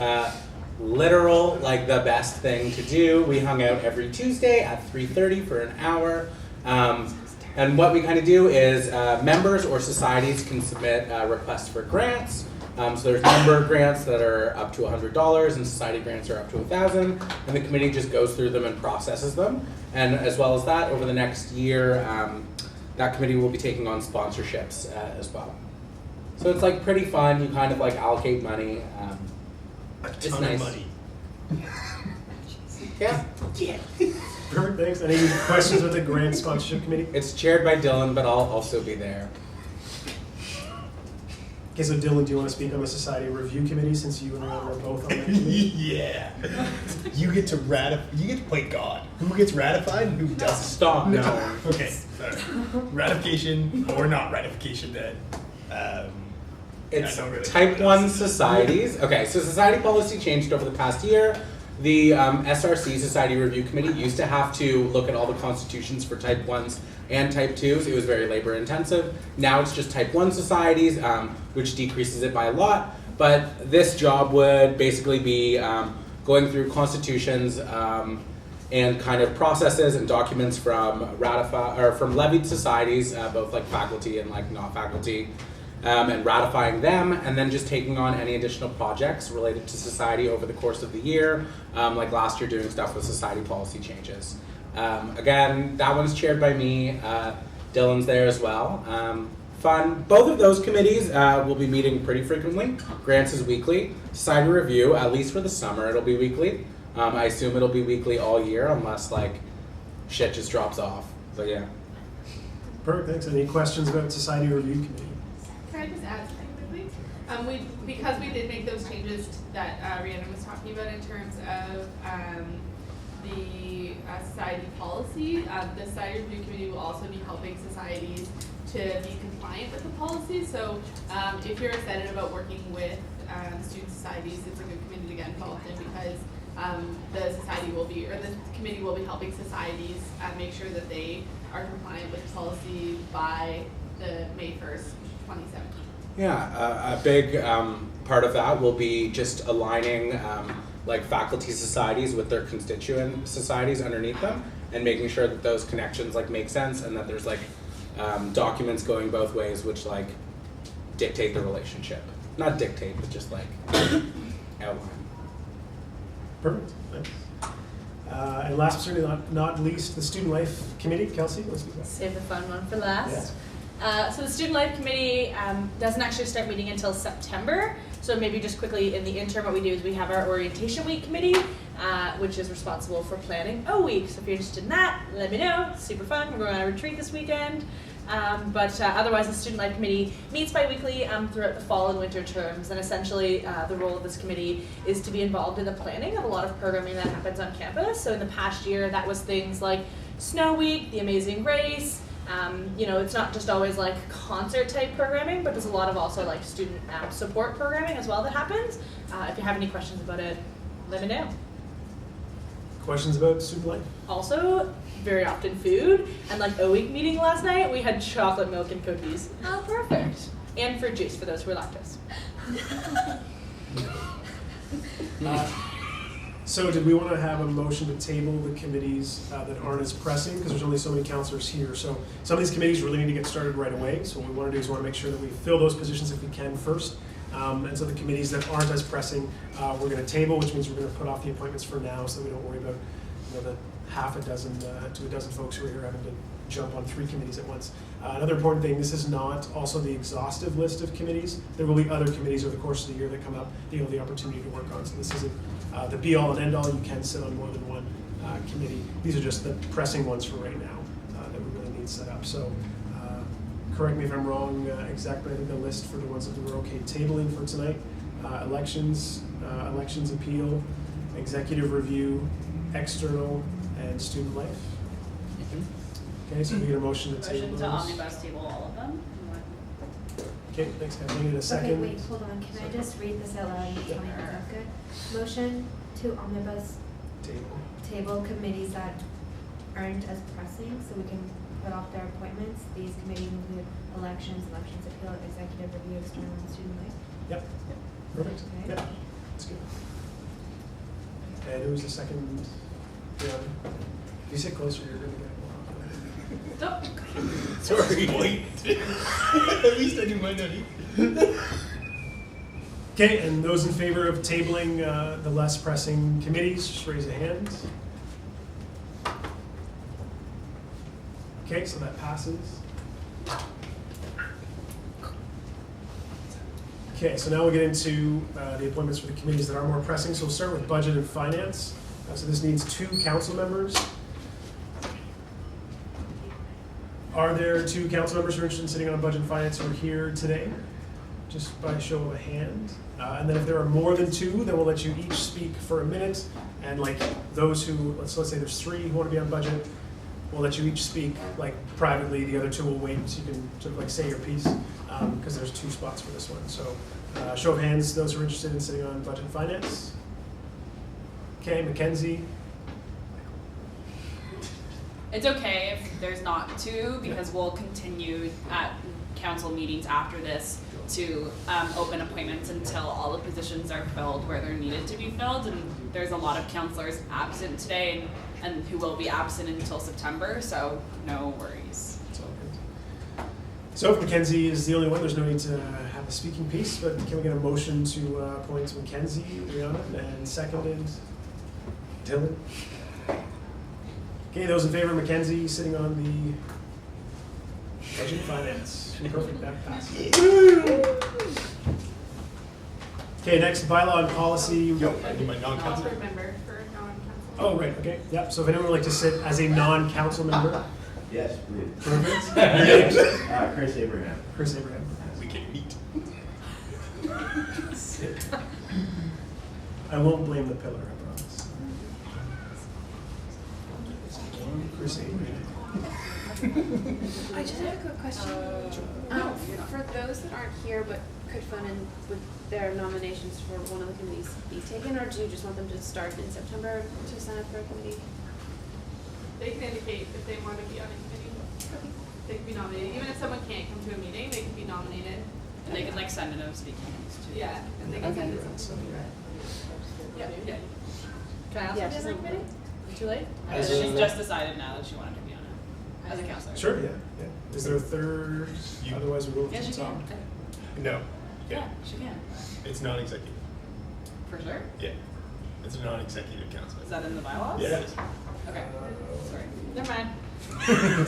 S9: literal, like the best thing to do. We hung out every Tuesday at 3:30 for an hour. And what we kind of do is members or societies can submit requests for grants. So there's member grants that are up to $100 and society grants are up to $1,000, and the committee just goes through them and processes them. And as well as that, over the next year, that committee will be taking on sponsorships as well. So it's like pretty fun. You kind of like allocate money.
S11: A
S9: it's
S11: ton
S9: nice.
S11: of money.
S9: Yeah.
S2: Perfect, thanks. Any questions with the Grant Sponsorship Committee?
S9: It's chaired by Dylan, but I'll also be there.
S2: Okay, so Dylan, do you want to speak on the Society Review Committee since you and Ron are both on that committee?
S11: Yeah. You get to play God. Who gets ratified and who doesn't?
S9: Stop. No.
S11: Okay. Sorry. Ratification or not ratification then.
S9: It's
S11: really
S9: type 1 societies. Okay, so society policy changed over the past year. The SRC, Society Review Committee, used to have to look at all the constitutions for type 1s and type 2s. It was very labor intensive. Now it's just type 1 societies, which decreases it by a lot. But this job would basically be going through constitutions and kind of processes and documents from from levied societies, both like faculty and like not faculty, and ratifying them, and then just taking on any additional projects related to society over the course of the year, like last year doing stuff with society policy changes. Again, that one's chaired by me. Dylan's there as well. Fun. Both of those committees will be meeting pretty frequently. Grants is weekly. Society Review, at least for the summer, it'll be weekly. I assume it'll be weekly all year unless like shit just drops off. So yeah.
S2: Perfect, thanks. Any questions about Society Review Committee?
S4: Can I just add something quickly? Because we did make those changes that Rhiannon was talking about in terms of the society policy, the Society Review Committee will also be helping societies to be compliant with the policy. So if you're excited about working with student societies, it's a good committee to get involved in because the society will be, or the committee will be helping societies make sure that they are compliant with policy by the May 1st, 2017.
S9: Yeah, a big part of that will be just aligning like faculty societies with their constituent societies underneath them and making sure that those connections like make sense and that there's like documents going both ways which like dictate the relationship. Not dictate, but just like outline.
S2: Perfect, thanks. And last but certainly not least, the Student Life Committee. Kelsey, let's be back.
S13: Save the fun one for last. So the Student Life Committee doesn't actually start meeting until September. So maybe just quickly in the interim, what we do is we have our Orientation Week Committee, which is responsible for planning O Week. So if you're interested in that, let me know. Super fun. We're going on a retreat this weekend. But otherwise, the Student Life Committee meets bi-weekly throughout the fall and winter terms. And essentially, the role of this committee is to be involved in the planning of a lot of programming that happens on campus. So in the past year, that was things like Snow Week, The Amazing Race. It's not just always like concert type programming, but there's a lot of also like student support programming as well that happens. If you have any questions about it, let me know.
S2: Questions about Student Life?
S13: Also, very often food, and like a week meeting last night, we had chocolate milk and cookies.
S12: Oh, perfect.
S13: And fruit juice for those who are lactose.
S2: So did we want to have a motion to table the committees that aren't as pressing, because there's only so many counselors here, so some of these committees really need to get started right away, so what we want to do is we want to make sure that we fill those positions if we can first, and so the committees that aren't as pressing, we're going to table, which means we're going to put off the appointments for now, so we don't worry about the half a dozen to a dozen folks who are here having to jump on 3 committees at once. Another important thing, this is not also the exhaustive list of committees. There will be other committees over the course of the year that come up that you'll have the opportunity to work on. So this isn't the be all and end all. You can sit on more than one committee. These are just the pressing ones for right now that we really need set up. So correct me if I'm wrong, exact, but I think the list for the ones that we're okay tabling for tonight, elections appeal, executive review, external, and student life. Okay, so we get a motion to table
S8: Motion
S2: those.
S8: to omnibus table all of them.
S2: Okay, thanks, Kathleen. In a second.
S5: Okay, wait, hold on, can I just read this out loud and tell me if that's good? Motion to omnibus table committees that aren't as pressing, so we can put off their appointments. These committees include elections appeal, executive review, external, and student life.
S2: Yep, perfect.
S5: Okay.
S2: Yep, that's good. And who's the second? Yeah. If you sit closer, you're going to get
S13: Stop.
S11: Sorry. At least I do my nutty.
S2: Okay, and those in favor of tabling the less pressing committees, just raise a hand. Okay, so that passes. Okay, so now we'll get into the appointments for the committees that are more pressing. So we'll start with budget and finance. So this needs 2 council members. Are there 2 council members who are interested in sitting on budget and finance who are here today? Just by show of a hand. And then if there are more than 2, then we'll let you each speak for a minute. And like those who, let's say there's 3 who want to be on budget, we'll let you each speak like privately. The other 2 will wait so you can sort of like say your piece because there's 2 spots for this one. So show of hands, those who are interested in sitting on budget and finance. Okay, Mackenzie.
S8: It's okay if there's not 2 because we'll continue at council meetings after this to open appointments until all the positions are filled where they're needed to be filled. And there's a lot of councillors absent today and who will be absent until September, so no worries.
S2: It's all good. So if Mackenzie is the only one, there's no need to have a speaking piece, but can we get a motion to appoint Mackenzie, Rihanna, and seconded Dylan? Okay, those in favor of Mackenzie sitting on the budget and finance. Perfect, that passes. Okay, next bylaw and policy.
S11: Yo, I do my non-council.
S4: Also remember for non-council.
S2: Oh, right, okay, yep, so if anyone would like to sit as a non-council member.
S14: Yes, please.
S2: Perfect.
S14: Chris Abraham.
S2: Chris Abraham.
S11: We can meet.
S2: I won't blame the pillar, I promise. Chris Abraham.
S7: I just have a quick question. For those that aren't here but could phone in with their nominations for one of the committees be taken, or do you just want them to start in September to sign up for a committee?
S4: They can indicate if they want to be on a committee.
S7: Okay.
S4: They can be nominated. Even if someone can't come to a meeting, they can be nominated.
S8: And they can like send in a speaking piece too.
S4: Yeah, and they can send it something.
S8: Yeah.
S13: Can I also
S7: Yeah,
S13: be on
S7: just
S13: that
S7: like
S13: committee? Too late?
S8: She's just decided now that she wanted to be on it as a councillor.
S2: Sure, yeah. Is there a third? Otherwise, we'll go
S8: Yeah,
S2: to
S8: she
S2: the top.
S8: can.
S11: No.
S8: Yeah, she can.
S11: It's non-executive.
S8: For sure.
S11: Yeah. It's a non-executive council.
S8: Is that in the bylaws?
S11: Yeah, it is.
S8: Okay, sorry.
S13: Never mind.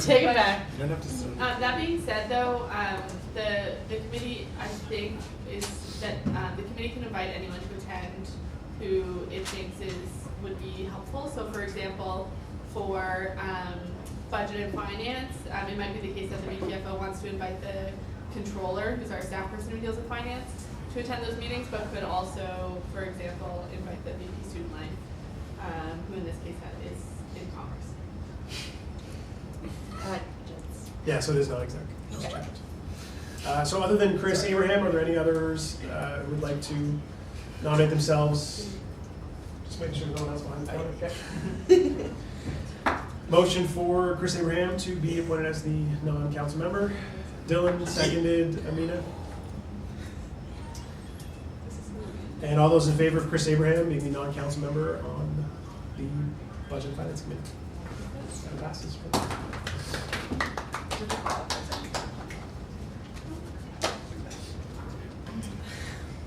S13: Take it back.
S9: You don't have to.
S4: That being said, though, the committee, I think, is that the committee can invite anyone to attend who it thinks would be helpful. So, for example, for budget and finance, it might be the case that the BPFO wants to invite the controller, who's our staff person who deals with finance, to attend those meetings, but could also, for example, invite the VP Student Life, who in this case is in Commerce.
S2: Yeah, so it is not exact.
S4: Okay.
S2: So other than Chris Abraham, are there any others who would like to nominate themselves? Just making sure no one else behind the phone. Okay. Motion for Chris Abraham to be appointed as the non-council member. Dylan, seconded. Amina. And all those in favor of Chris Abraham being the non-council member on the Budget and Finance Committee? That passes.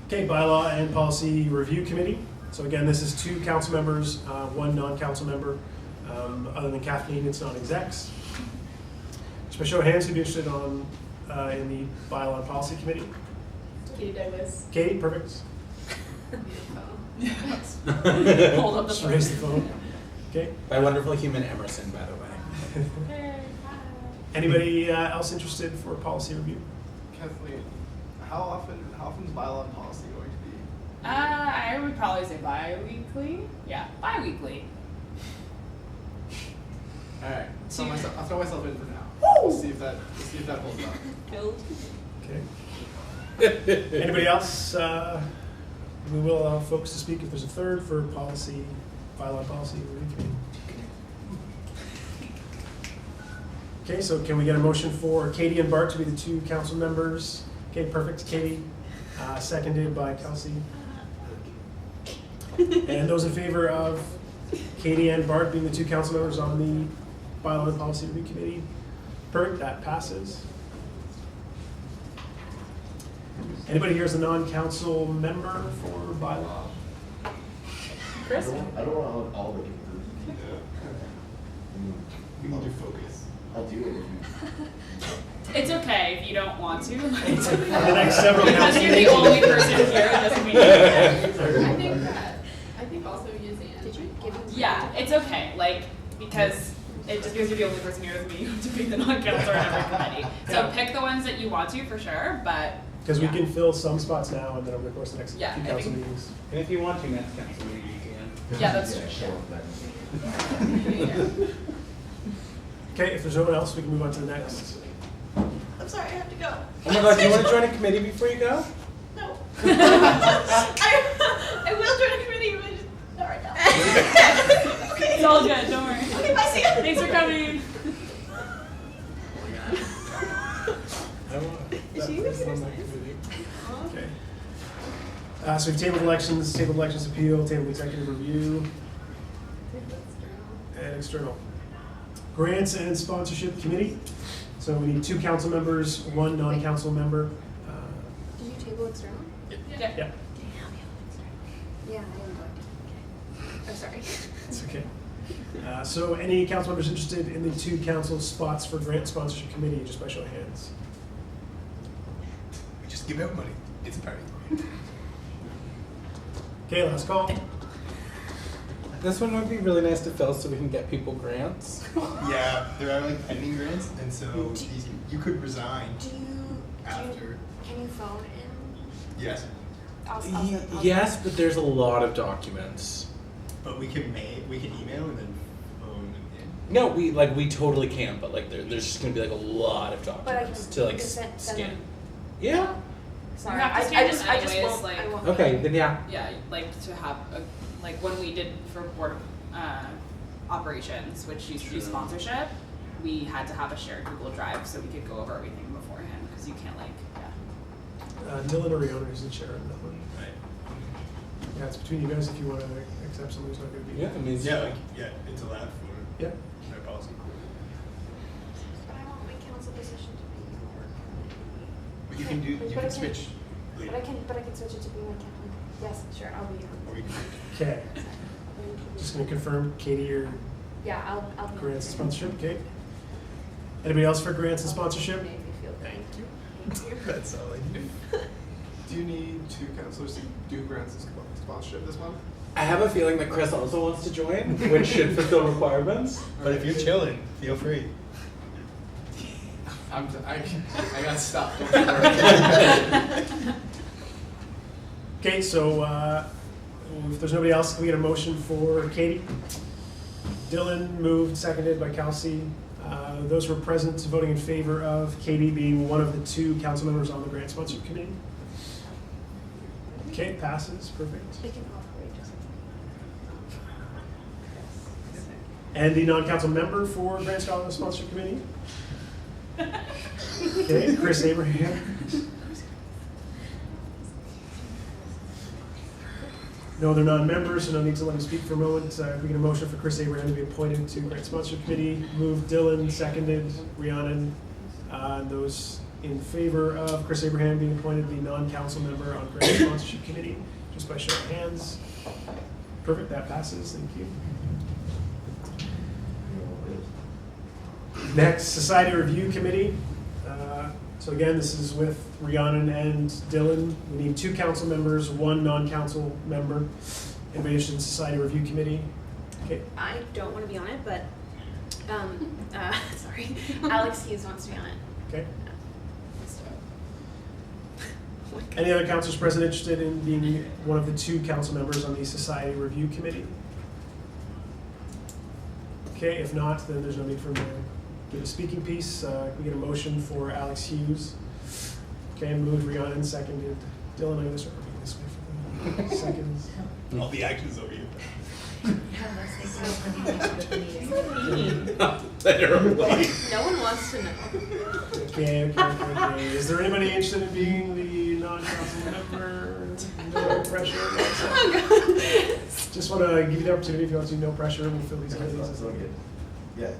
S2: Okay, Bylaw and Policy Review Committee. So again, this is 2 council members, 1 non-council member. Other than Kathleen, it's non-execs. Just by show of hands, who'd be interested in the Bylaw and Policy Committee?
S4: Katie Douglas.
S2: Katie, perfect.
S8: Hold up the
S2: Just raise the phone. Okay.
S9: By wonderful human Emerson, by the way.
S2: Anybody else interested for policy review?
S3: Kathleen, how often is bylaw and policy going to be?
S8: I would probably say bi-weekly. Yeah, bi-weekly.
S3: Alright, I'll throw myself in for now. We'll see if that holds up.
S8: Build.
S2: Okay. Anybody else? We will allow folks to speak if there's a third for policy, bylaw and policy review committee. Okay, so can we get a motion for Katie and Bart to be the 2 council members? Okay, perfect. Katie, seconded by Kelsey. And those in favor of Katie and Bart being the 2 council members on the Bylaw and Policy Review Committee? Perfect, that passes. Anybody here is a non-council member for bylaw?
S13: Chris?
S14: I don't want all the
S11: We need to focus.
S14: I'll do it if you.
S8: It's okay if you don't want to.
S2: For the next several
S8: Because
S2: council
S8: you're the
S2: meetings.
S8: only person here, it doesn't mean you
S4: I think also Yuzan.
S7: Did you give him?
S8: Yeah, it's okay, like, because just because you're the only person here doesn't mean you have to be the non-councilor in every committee. So
S2: Yeah.
S8: pick the ones that you want to for sure, but
S2: Because we
S8: yeah.
S2: can fill some spots now and then over the course of the next
S8: Yeah,
S2: few
S8: I
S2: council
S8: think-
S2: meetings.
S9: And if you want to, next council meeting, you can.
S8: Yeah, that's true.
S14: Show up that.
S2: Okay, if there's no one else, we can move on to the next.
S1: I'm sorry, I have to go.
S9: Oh my god, do you want to join a committee before you go?
S1: No. I will join a committee, but just not right now. Okay.
S8: It's all good, don't worry.
S1: Okay, bye, see ya.
S8: Thanks for coming.
S7: Is she even gonna sign?
S2: Okay. So we've tabled elections appeal, tabled executive review, and external. Grants and sponsorship committee. So we need 2 council members, 1 non-council member.
S7: Did you table external?
S8: Yeah.
S2: Yeah,
S7: Yeah, I am going to. I'm sorry.
S2: it's okay. So any council members interested in the 2 council spots for grant sponsorship committee, just by show of hands?
S11: We just give out money. It's a party.
S2: Okay, last call.
S9: This one would be really nice to fill so we can get people grants.
S11: Yeah, there are like pending grants, and so you could resign after.
S7: Can you phone in?
S11: Yes,
S9: Yes, but there's a lot of documents.
S11: but we can email and then phone them in.
S9: No, we totally can, but like there's just gonna be like a lot of documents to like
S7: send
S9: scan.
S7: them.
S9: Yeah.
S7: Sorry,
S8: You have to
S7: I
S8: scan
S7: just
S8: them
S7: I just
S8: anyways,
S7: won't.
S8: like-
S7: I won't.
S9: Okay, then yeah.
S8: Yeah, like to have like when we did for board operations, which used to do
S9: True.
S8: sponsorship, we had to have a shared Google Drive so we could go over everything beforehand because you can't
S2: Dylan Oriona is the chair of that one.
S11: Right.
S2: Yeah, it's between you guys if you want to accept someone who's not going to be.
S9: Yeah, I mean,
S11: It's allowed for
S2: Yep.
S11: their policy.
S7: But I want my council position to be more.
S11: But you can do. You
S7: But I
S11: can
S7: can-
S11: switch.
S7: But I can switch it to be my council. Yes, sure, I'll be.
S11: Or we can.
S2: Okay, just going to confirm, Katie, you're
S7: Yeah, I'll.
S2: Grants and sponsorship, okay. Anybody else for grants and sponsorship?
S7: Make me feel good.
S3: Thank you. That's all I need. Do you need two counselors to do grants and sponsorship this month?
S9: I have a feeling that Chris also wants to join, which should fulfill requirements.
S11: But if you're chilling, feel free.
S3: I got stuff. Don't worry.
S2: Okay, so if there's nobody else, can we get a motion for Katie? Dylan moved, seconded by Kelsey. Those who were present voting in favor of Katie being one of the two council members on the grant sponsorship committee. Okay, passes, perfect.
S7: They can operate just
S2: And the non-council member for grant sponsorship committee? Okay, Chris Abraham. No other non-members, so no need to let him speak for a moment. We get a motion for Chris Abraham to be appointed to grant sponsorship committee. Moved Dylan, seconded Rhiannon. Those in favor of Chris Abraham being appointed the non-council member on grant sponsorship committee, just by show of hands. Perfect, that passes, thank you. Next, Society Review Committee. So again, this is with Rhiannon and Dylan. We need two council members, one non-council member. Anybody interested in Society Review Committee? Okay.
S7: I don't want to be on it, but sorry, Alex Hughes wants to be on it.
S2: Okay. Any other councilors present interested in being one of the two council members on the Society Review Committee? Okay, if not, then there's no need for me to give a speaking piece. We get a motion for Alex Hughes. Okay, moved Rhiannon, seconded Dylan. I'm going to start repeating this way for the seconds.
S11: All the actions over you.
S9: Literally.
S7: No one wants to know.
S2: Okay. Is there anybody interested in being the non-council member? No pressure.
S7: Oh, God.
S2: Just want to give you the opportunity if you want to. No pressure. We'll fill these committees as they get.
S14: Yeah.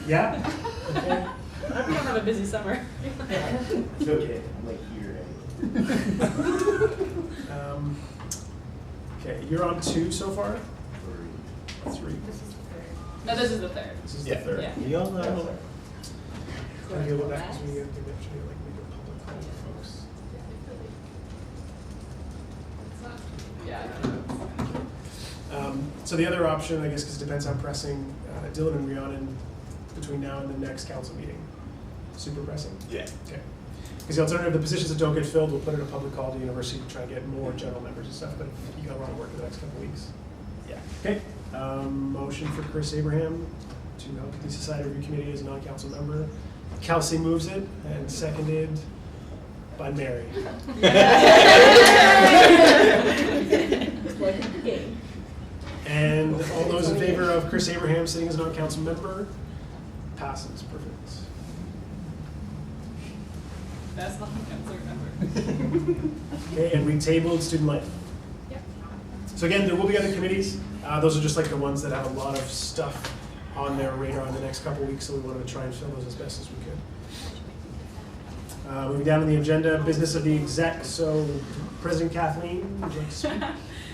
S2: Yeah? Okay.
S13: I'm gonna have a busy summer.
S14: It's okay, I'm like here anyway.
S2: Okay, you're on 2 so far? 3.
S8: No, this is the third.
S2: This is
S11: Yeah.
S2: the 3rd.
S8: Yeah.
S11: We all know.
S2: Can I go with that? 'Cause we get to actually like make a public call for folks.
S8: Yeah.
S2: So the other option, I guess, because it depends how pressing, Dylan and Rhiannon between now and the next council meeting. Super pressing?
S11: Yeah.
S2: Okay. Because the alternative, the positions that don't get filled, we'll put in a public call to the university to try and get more general members and stuff, but you got a lot of work in the next couple of weeks.
S11: Yeah.
S2: Okay, motion for Chris Abraham to help the Society Review Committee as a non-council member. Kelsey moves it, and seconded by Mary. And all those in favor of Chris Abraham sitting as a non-council member, passes, perfect.
S8: That's not the council member.
S2: Okay, and we tabled student life.
S8: Yep.
S2: So again, there will be other committees. Those are just like the ones that have a lot of stuff on their radar in the next couple of weeks, so we wanted to try and fill those as best as we could. Moving down to the agenda, business of the exec. So President Kathleen, would you like to speak?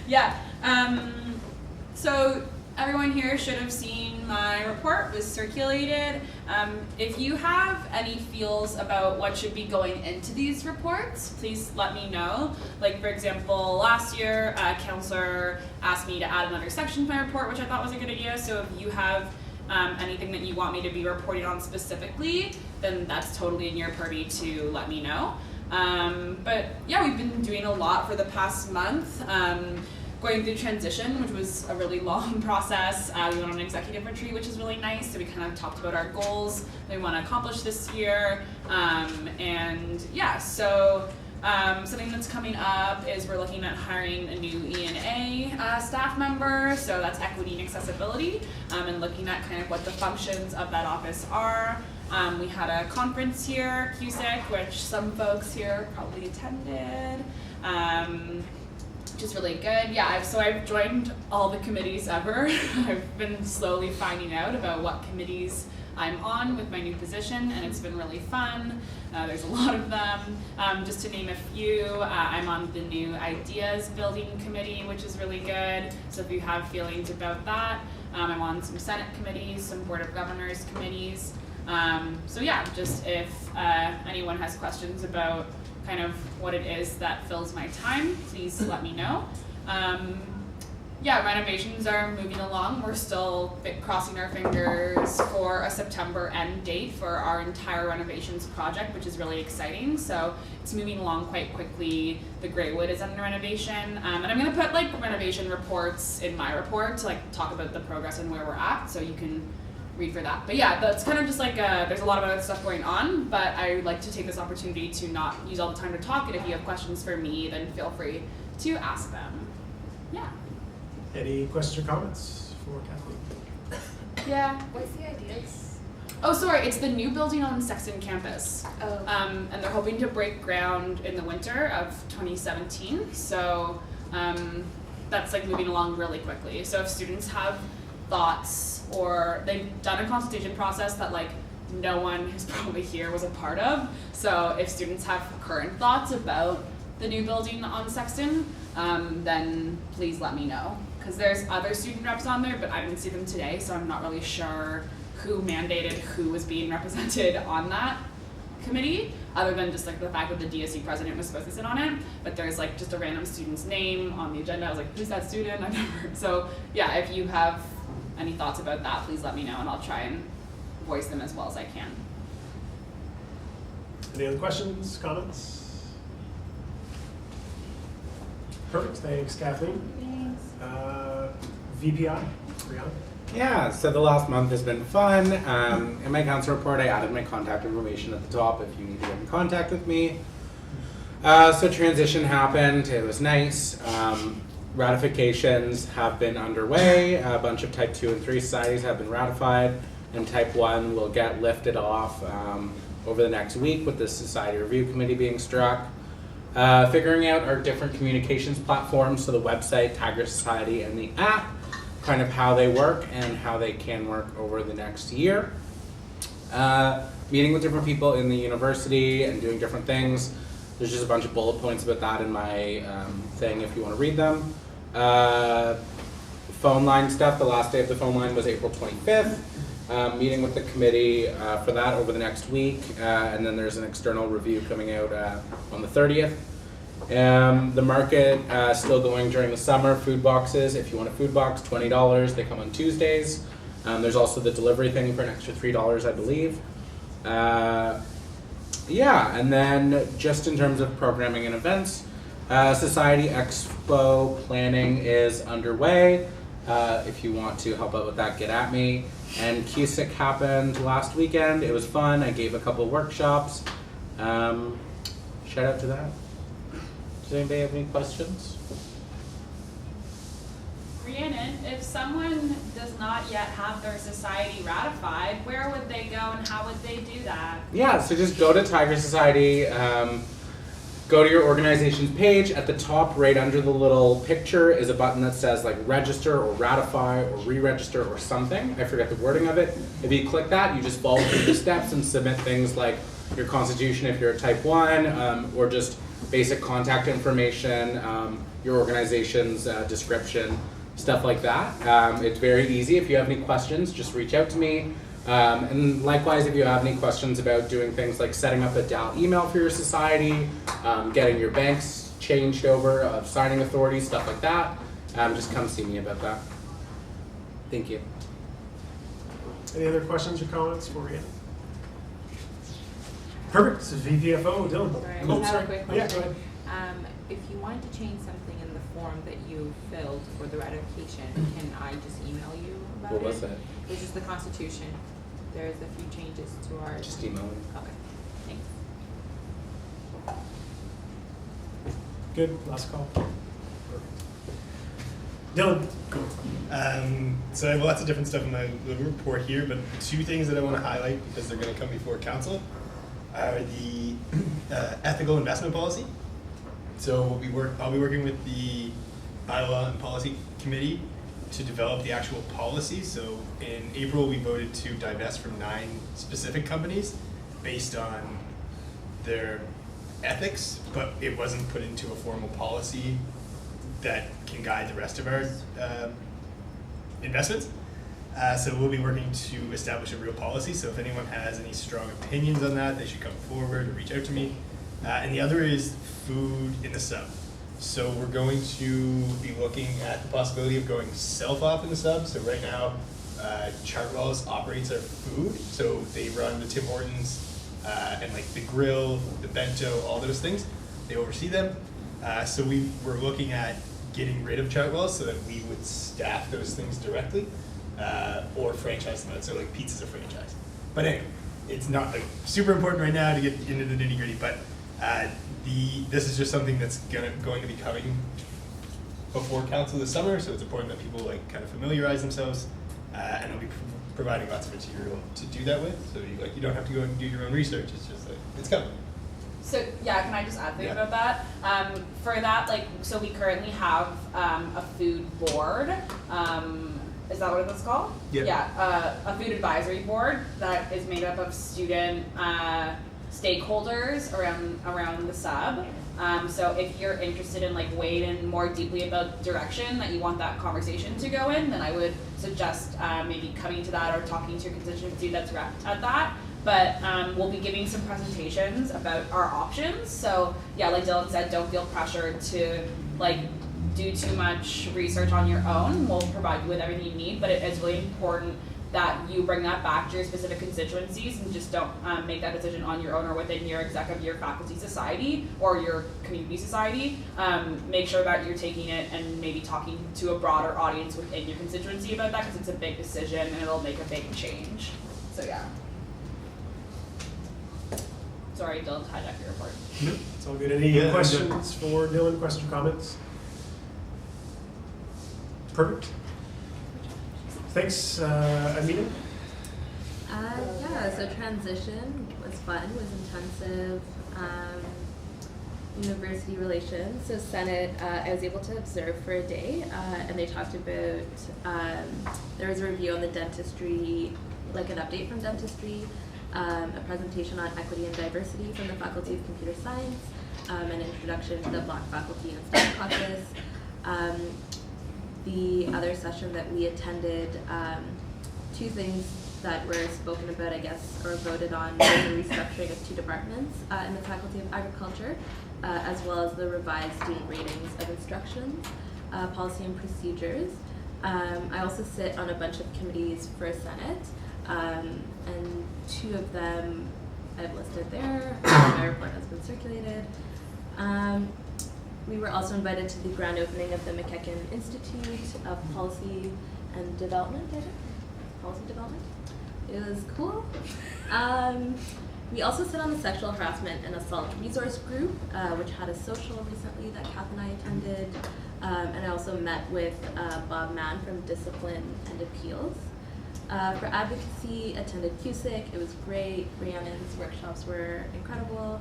S8: Yeah. So everyone here should have seen my report, was circulated. If you have any feels about what should be going into these reports, please let me know. Like, for example, last year, a counselor asked me to add another section to my report, which I thought was a good idea. So if you have anything that you want me to be reporting on specifically, then that's totally in your purview to let me know. But yeah, we've been doing a lot for the past month. Going through transition, which was a really long process. We went on an executive retreat, which is really nice. So we kind of talked about our goals that we want to accomplish this year. And yeah, so something that's coming up is we're looking at hiring a new E&A staff member. So that's equity and accessibility, and looking at kind of what the functions of that office are. We had a conference here, CUSIC, which some folks here probably attended. which is really good. Yeah, I've joined all the committees ever. I've been slowly finding out about what committees I'm on with my new position, and it's been really fun. There's a lot of them. Just to name a few, I'm on the new Ideas Building Committee, which is really good. So if you have feelings about that, I'm on some Senate committees, some Board of Governors committees. So yeah, just if anyone has questions about kind of what it is that fills my time, please let me know. Yeah, renovations are moving along. We're still crossing our fingers for a September end date for our entire renovations project, which is really exciting. So it's moving along quite quickly. The Greywood is under renovation. And I'm gonna put like renovation reports in my report to like talk about the progress and where we're at, so you can read for that. But yeah, that's kind of just like, there's a lot of other stuff going on, but I would like to take this opportunity to not use all the time to talk, and if you have questions for me, then feel free to ask them. Yeah.
S2: Any questions or comments for Kathleen?
S8: Yeah.
S7: What's the ideas?
S8: Oh, sorry, it's the new building on Sexton campus.
S7: Oh.
S8: And they're hoping to break ground in the winter of 2017, so that's like moving along really quickly. So if students have thoughts, or they've done a consultation process that like no one who's probably here was a part of, so if students have current thoughts about the new building on Sexton, then please let me know. Because there's other student reps on there, but I didn't see them today, so I'm not really sure who mandated who was being represented on that committee, other than just like the fact that the DSU president was supposed to sit on it. But there's like just a random student's name on the agenda. I was like, who's that student? I've never. So yeah, if you have any thoughts about that, please let me know, and I'll try and voice them as well as I can.
S2: Any other questions, comments? Perfect, thanks Kathleen.
S8: Thanks.
S2: VPI, Brianna?
S9: Yeah, so the last month has been fun. In my council report, I added my contact information at the top if you need to get in contact with me. So transition happened, it was nice. Ratifications have been underway. A bunch of Type 2 and 3 societies have been ratified, and Type 1 will get lifted off over the next week with the Society Review Committee being struck. Figuring out our different communications platforms, so the website, Tiger Society, and the app, kind of how they work and how they can work over the next year. Meeting with different people in the university and doing different things. There's just a bunch of bullet points about that in my thing if you want to read them. Phone line stuff, the last day of the phone line was April 25th. Meeting with the committee for that over the next week, and then there's an external review coming out on the 30th. The market still going during the summer. Food boxes, if you want a food box, $20. They come on Tuesdays. There's also the delivery thing for an extra $3, I believe. Yeah, and then just in terms of programming and events, Society Expo planning is underway. If you want to help out with that, get at me. And CUSIC happened last weekend. It was fun. I gave a couple workshops. Shout out to that. Does anybody have any questions?
S8: Rhiannon, if someone does not yet have their society ratified, where would they go and how would they do that?
S9: Yeah, so just go to Tiger Society, go to your organization's page. At the top, right under the little picture, is a button that says like register or ratify or re-register or something. I forget the wording of it. If you click that, you just follow through the steps and submit things like your constitution if you're a Type 1, or just basic contact information, your organization's description, stuff like that. It's very easy. If you have any questions, just reach out to me. And likewise, if you have any questions about doing things like setting up a DAL email for your society, getting your banks changed over, signing authority, stuff like that, just come see me about that. Thank you.
S2: Any other questions or comments for Rhiannon? Perfect, so VPFO, Dylan.
S15: Sorry, I
S2: Oh,
S15: just have a quick question.
S2: Yeah, go ahead.
S15: If you wanted to change something in the form that you filled for the ratification, can I just email you about it?
S9: What was that?
S15: It was just the Constitution. There's a few changes to our.
S9: Just email me.
S15: Okay, thanks.
S2: Good, last call. Dylan.
S11: Cool. So I have lots of different stuff in my little report here, but two things that I want to highlight because they're going to come before council are the ethical investment policy. So I'll be working with the bylaw and policy committee to develop the actual policy. So in April, we voted to divest from 9 specific companies based on their ethics, but it wasn't put into a formal policy that can guide the rest of our investments. So we'll be working to establish a real policy. So if anyone has any strong opinions on that, they should come forward or reach out to me. And the other is food in the sub. So we're going to be looking at the possibility of going self-op in the sub. So right now, Chartwell's operates our food. So they run the Tim Hortons and like the grill, the bento, all those things. They oversee them. So we're looking at getting rid of Chartwell's so that we would staff those things directly or franchise them out. So like pizza's a franchise. But anyway, it's not like super important right now to get into the nitty gritty, but this is just something that's going to be coming before council this summer, so it's important that people like kind of familiarize themselves, and I'll be providing lots of material to do that with. So you don't have to go and do your own research. It's just like it's coming.
S8: So yeah, can I just add something about that? For that, like, so we currently have a food board. Is that what it's called?
S11: Yeah.
S8: Yeah, a food advisory board that is made up of student stakeholders around the sub. So if you're interested in like weighing in more deeply about direction that you want that conversation to go in, then I would suggest maybe coming to that or talking to your constituency that's repped at that. But we'll be giving some presentations about our options. So yeah, like Dylan said, don't feel pressured to like do too much research on your own. We'll provide you with everything you need, but it is really important that you bring that back to your specific constituencies and just don't make that decision on your own or within your your faculty society or your community society. Make sure that you're taking it and maybe talking to a broader audience within your constituency about that, because it's a big decision and it'll make a big change. So yeah. Sorry, Dylan, to hijack your report.
S2: No, it's all good. Any questions for Dylan? Questions or comments? Perfect. Thanks, Amina.
S12: Yeah, so transition was fun, was intensive. University relations, so Senate, I was able to observe for a day, and they talked about, there was a review on the dentistry, like an update from dentistry, a presentation on equity and diversity from the Faculty of Computer Science, an introduction to the Black Faculty and Staff Caucus. The other session that we attended, 2 things that were spoken about, I guess, or voted on, was the restructuring of 2 departments in the Faculty of Agriculture, as well as the revised student ratings of instructions, policy and procedures. I also sit on a bunch of committees for Senate, and 2 of them I've listed there. My report has been circulated. We were also invited to the grand opening of the McKechnie Institute of Policy and Development, I think? Policy Development. It was cool. We also sit on the Sexual Harassment and Assault Resource Group, which had a social recently that Kath and I attended. And I also met with Bob Mann from Discipline and Appeals. For advocacy, attended CUSIC. It was great. Rhiannon's workshops were incredible.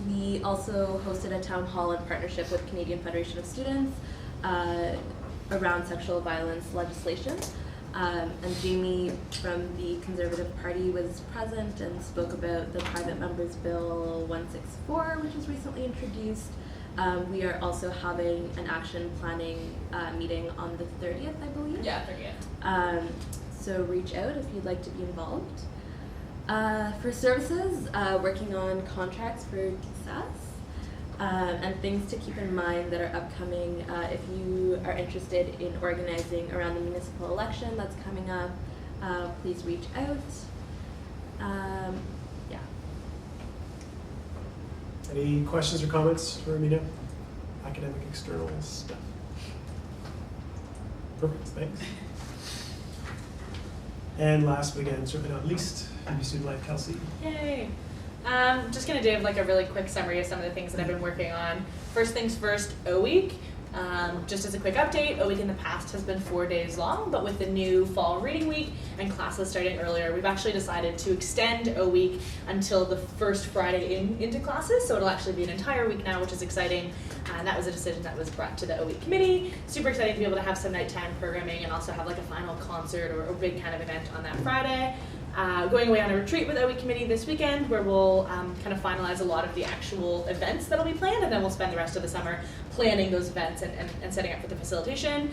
S12: We also hosted a town hall in partnership with Canadian Federation of Students around sexual violence legislation. And Jamie from the Conservative Party was present and spoke about the Private Members Bill 164, which was recently introduced. We are also having an action planning meeting on the 30th, I believe.
S8: Yeah, 30th.
S12: So reach out if you'd like to be involved. For services, working on contracts for DSAS, and things to keep in mind that are upcoming. If you are interested in organizing around the municipal election that's coming up, please reach out. Yeah.
S2: Any questions or comments for Amina? Academic external stuff. Perfect, thanks. And last but again, certainly not least, UB Student Life, Kelsey.
S13: Yay. Just gonna do like a really quick summary of some of the things that I've been working on. First things first, O Week. Just as a quick update, A Week in the past has been 4 days long, but with the new fall reading week and classes starting earlier, we've actually decided to extend A Week until the first Friday into classes, so it'll actually be an entire week now, which is exciting. And that was a decision that was brought to the O Week committee. Super exciting to be able to have some nighttime programming and also have like a final concert or a big kind of event on that Friday. Going away on a retreat with the O Week committee this weekend, where we'll kind of finalize a lot of the actual events that'll be planned, and then we'll spend the rest of the summer planning those events and setting up for the facilitation.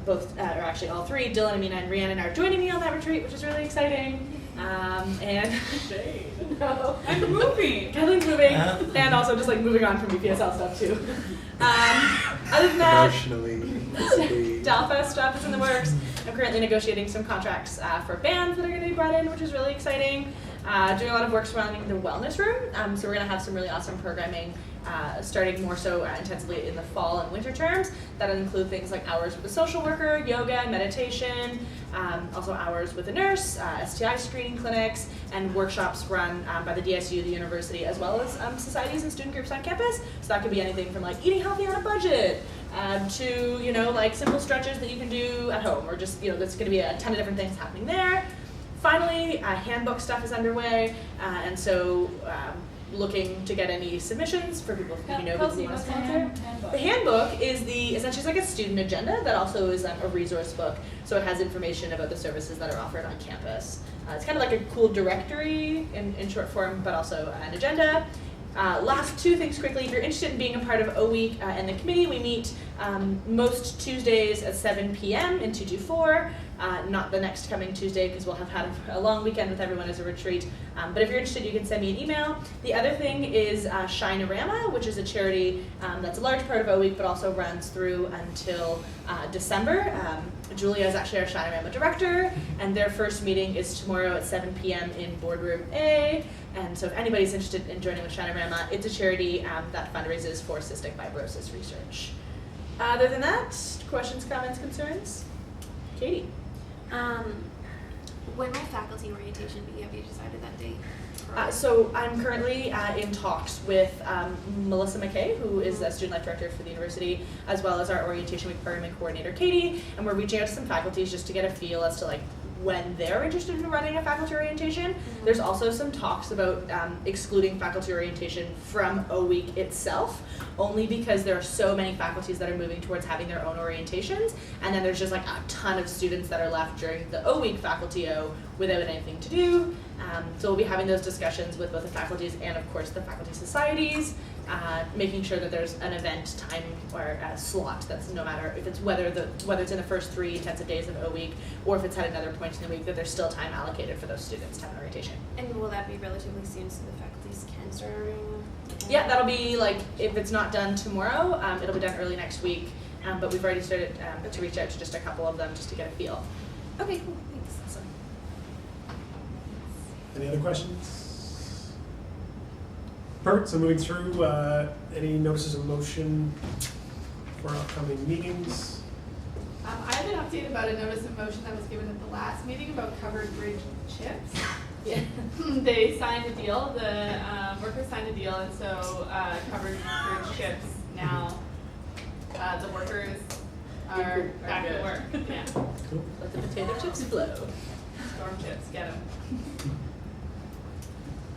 S13: Or actually all three, Dylan, Amina, and Rhiannon are joining me on that retreat, which is really exciting. And no, I'm moving. Kathleen's moving, and also just like moving on from UPSL stuff too. Other than that, Dalfest stuff is in the works. I'm currently negotiating some contracts for bands that are going to be brought in, which is really exciting. Doing a lot of work surrounding the wellness room. So we're going to have some really awesome programming starting more so intensively in the fall and winter terms. That'll include things like hours with a social worker, yoga, meditation, also hours with a nurse, STI screening clinics, and workshops run by the DSU, the university, as well as societies and student groups on campus. So that could be anything from like eating healthy on a budget to, you know, like simple stretches that you can do at home, or just, you know, there's going to be a ton of different things happening there. Finally, handbook stuff is underway, and so looking to get any submissions for people who know who want to sponsor. The handbook is essentially like a student agenda that also is a resource book, so it has information about the services that are offered on campus. It's kind of like a cool directory in short form, but also an agenda. Last two things quickly. If you're interested in being a part of O Week and the committee, we meet most Tuesdays at 7 p.m. in 224. Not the next coming Tuesday because we'll have had a long weekend with everyone as a retreat. But if you're interested, you can send me an email. The other thing is Shine-A-Rama, which is a charity that's a large part of O Week, but also runs through until December. Julia is actually our Shine-A-Rama director, and their first meeting is tomorrow at 7 p.m. in Boardroom A. And so if anybody's interested in joining with Shine-A-Rama, it's a charity that fundraises for cystic fibrosis research. Other than that, questions, comments, concerns? Katie?
S7: When will faculty orientation be? Have you decided that date?
S13: So I'm currently in talks with Melissa McKay, who is the student life director for the university, as well as our orientation week programming coordinator, Katie, and we're reaching out to some faculties just to get a feel as to like when they're interested in running a faculty orientation. Mm-hmm. There's also some talks about excluding faculty orientation from O Week itself, only because there are so many faculties that are moving towards having their own orientations, and then there's just like a ton of students that are left during the O Week faculty O without anything to do. So we'll be having those discussions with both the faculties and of course the faculty societies, making sure that there's an event time or a slot that's no matter if it's whether it's in the first 3 intensive days of O Week or if it's at another point in the week, that there's still time allocated for those students to have an orientation.
S7: And will that be relatively soon so the faculties can start ordering?
S13: Yeah, that'll be like, if it's not done tomorrow, it'll be done early next week, but we've already started to reach out to just a couple of them just to get a feel.
S7: Okay, cool, thanks.
S13: Awesome.
S2: Any other questions? Perfect, so moving through, any notices of motion for upcoming meetings?
S4: I have an update about a notice of motion that was given at the last meeting about covered bridge chips. Yeah. They signed a deal, the workers signed a deal, and so covered bridge chips now, the workers are back to work. Yeah.
S2: Cool.
S13: Let the potato chips flow.
S4: Storm chips, get them.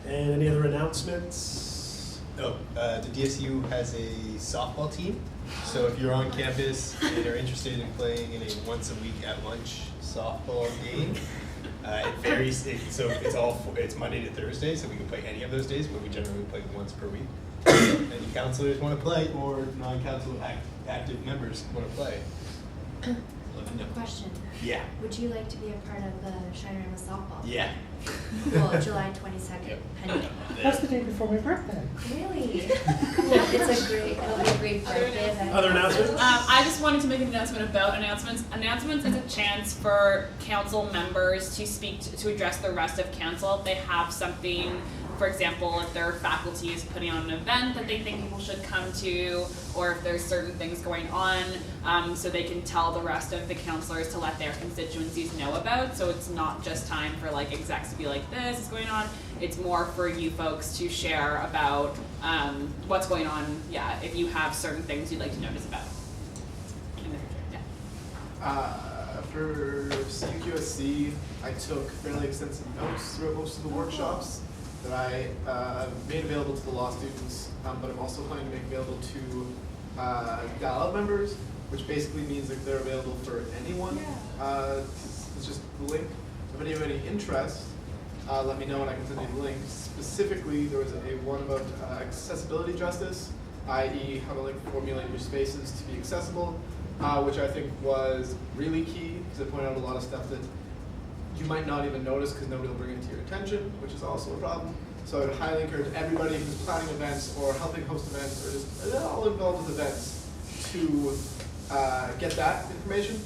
S2: And any other announcements?
S11: Oh, the DSU has a softball team. So if you're on campus and are interested in playing in a once a week at lunch softball game, it varies. It's Monday to Thursday, so we can play any of those days, but we generally play once per week. Any counselors want to play, or non-council active members want to play, let me know.
S5: Question.
S11: Yeah.
S5: Would you like to be a part of the Shine-A-Rama softball?
S11: Yeah.
S5: Well, July 22nd. Pending.
S16: That's the day before my birthday.
S5: Really? Cool. It'll be a great birthday event.
S2: Other announcements?
S8: I just wanted to make an announcement about announcements. Announcements is a chance for council members to speak to address the rest of council if they have something. For example, if their faculty is putting on an event that they think people should come to, or if there's certain things going on, so they can tell the rest of the counselors to let their constituencies know about. So it's not just time for like execs to be like, this is going on. It's more for you folks to share about what's going on, if you have certain things you'd like to notice about.
S3: For CUQSC, I took fairly extensive notes throughout most of the workshops that I made available to the law students, but I'm also planning to make available to dial-out members, which basically means that they're available for anyone. It's just the link. If any of any interest, let me know and I can send you the link. Specifically, there was one about accessibility justice, i.e. how to formulate your spaces to be accessible, which I think was really key because it pointed out a lot of stuff that you might not even notice because nobody will bring it to your attention, which is also a problem. So I would highly encourage everybody who's planning events or helping host events or just all involved with events to get that information.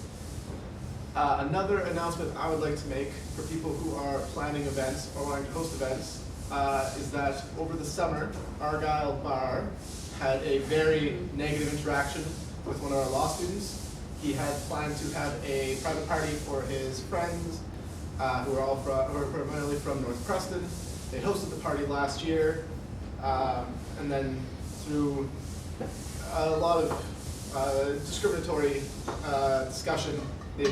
S3: Another announcement I would like to make for people who are planning events or wanting to host events is that over the summer, Argyle Bar had a very negative interaction with one of our law students. He had planned to have a private party for his friends who are primarily from North Preston. They hosted the party last year, and then through a lot of discriminatory discussion, they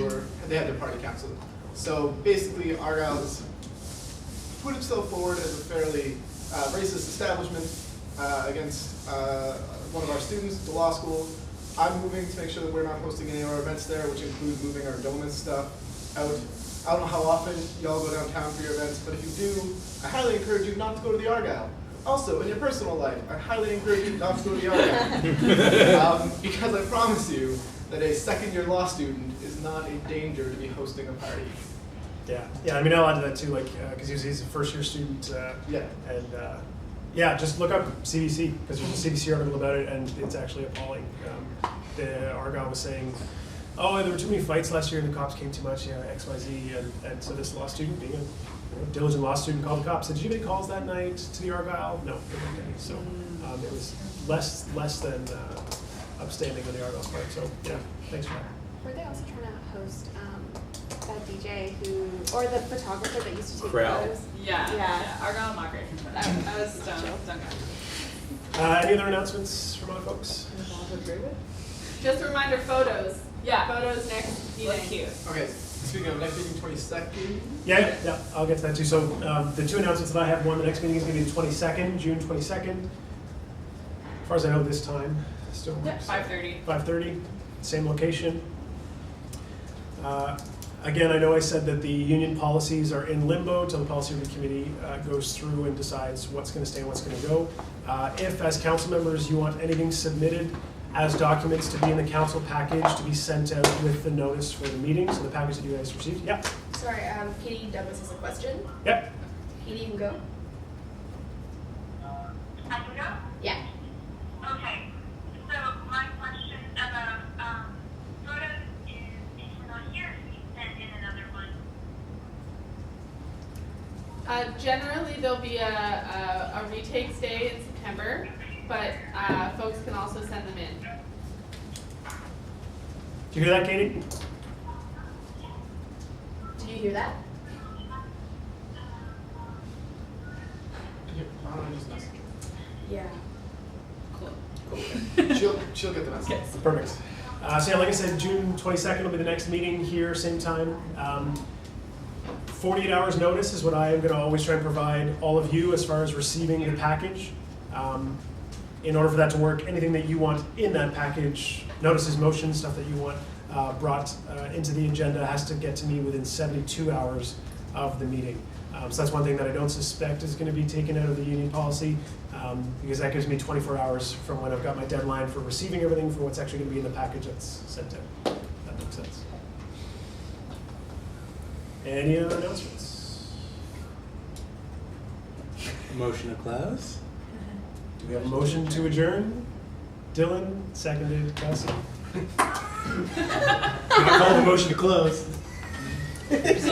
S3: had their party canceled. So basically, Argyle has put itself forward as a fairly racist establishment against one of our students at the law school. I'm moving to make sure that we're not hosting any of our events there, which includes moving our Domus stuff out. I don't know how often y'all go downtown for your events, but if you do, I highly encourage you not to go to the Argyle. Also, in your personal life, I highly encourage you not to go to the Argyle. Because I promise you that a second-year law student is not a danger to be hosting a party.
S2: Yeah, I mean, I'll add to that too, like, because he's a first-year student. And just look up CBC, because there's a CBC article about it, and it's actually appalling. The Argyle was saying, oh, there were too many fights last year, and the cops came too much, X, Y, Z, and so this law student, being a diligent law student, called the cops. Said, did you get any calls that night to the Argyle? No, there weren't any. So it was less than upstanding on the Argyle part. So yeah, thanks for that.
S7: Were they also trying to host that DJ or the photographer that used to take photos?
S8: Yeah. Argyle and Margaret. I was stoned.
S2: Any other announcements from other folks?
S4: Just a reminder, photos. Yeah, photos next meeting.
S8: Cute.
S3: Okay, speaking of next meeting, 22nd.
S2: Yeah, I'll get to that too. So the two announcements that I have, one, the next meeting is going to be the 22nd, June 22nd. As far as I know, this time still.
S8: Yeah, 5:30.
S2: 5:30, same location. Again, I know I said that the union policies are in limbo till the policy review committee goes through and decides what's going to stay and what's going to go. If, as council members, you want anything submitted as documents to be in the council package to be sent out with the notice for the meeting, so the package that you guys received. Yeah.
S1: Sorry, Katie Douglas has a question.
S2: Yep.
S1: Katie, you can go.
S17: I can go?
S1: Yeah.
S17: Okay. So my question about photos is, if we're not here, we send in another one.
S4: Generally, there'll be a retakes day in September, but folks can also send them in.
S2: Did you hear that, Katie?
S1: Did you hear that? Yeah.
S3: She'll get the message.
S2: Perfect. So yeah, like I said, June 22nd will be the next meeting here, same time. 48 hours notice is what I am going to always try and provide all of you as far as receiving the package. In order for that to work, anything that you want in that package, notices, motions, stuff that you want brought into the agenda has to get to me within 72 hours of the meeting. So that's one thing that I don't suspect is going to be taken out of the union policy, because that gives me 24 hours from when I've got my deadline for receiving everything for what's actually going to be in the package that's sent out. That makes sense. Any other announcements?
S9: Motion to close?
S2: Do we have a motion to adjourn? Dylan, seconded, Kelsey. I call the motion to close. Thanks,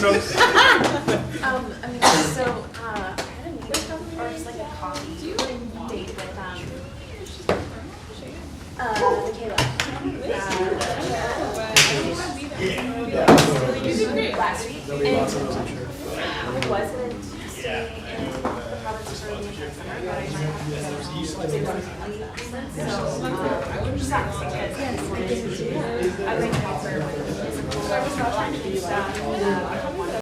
S2: folks.
S7: I mean, so I had a meeting or just like a coffee date with Michaela. Last week.
S2: There'll be lots of those, I'm sure.
S7: I wasn't staying in the province for the entire summer, but I might have to go so just not because I went out for
S13: I was not trying to be that.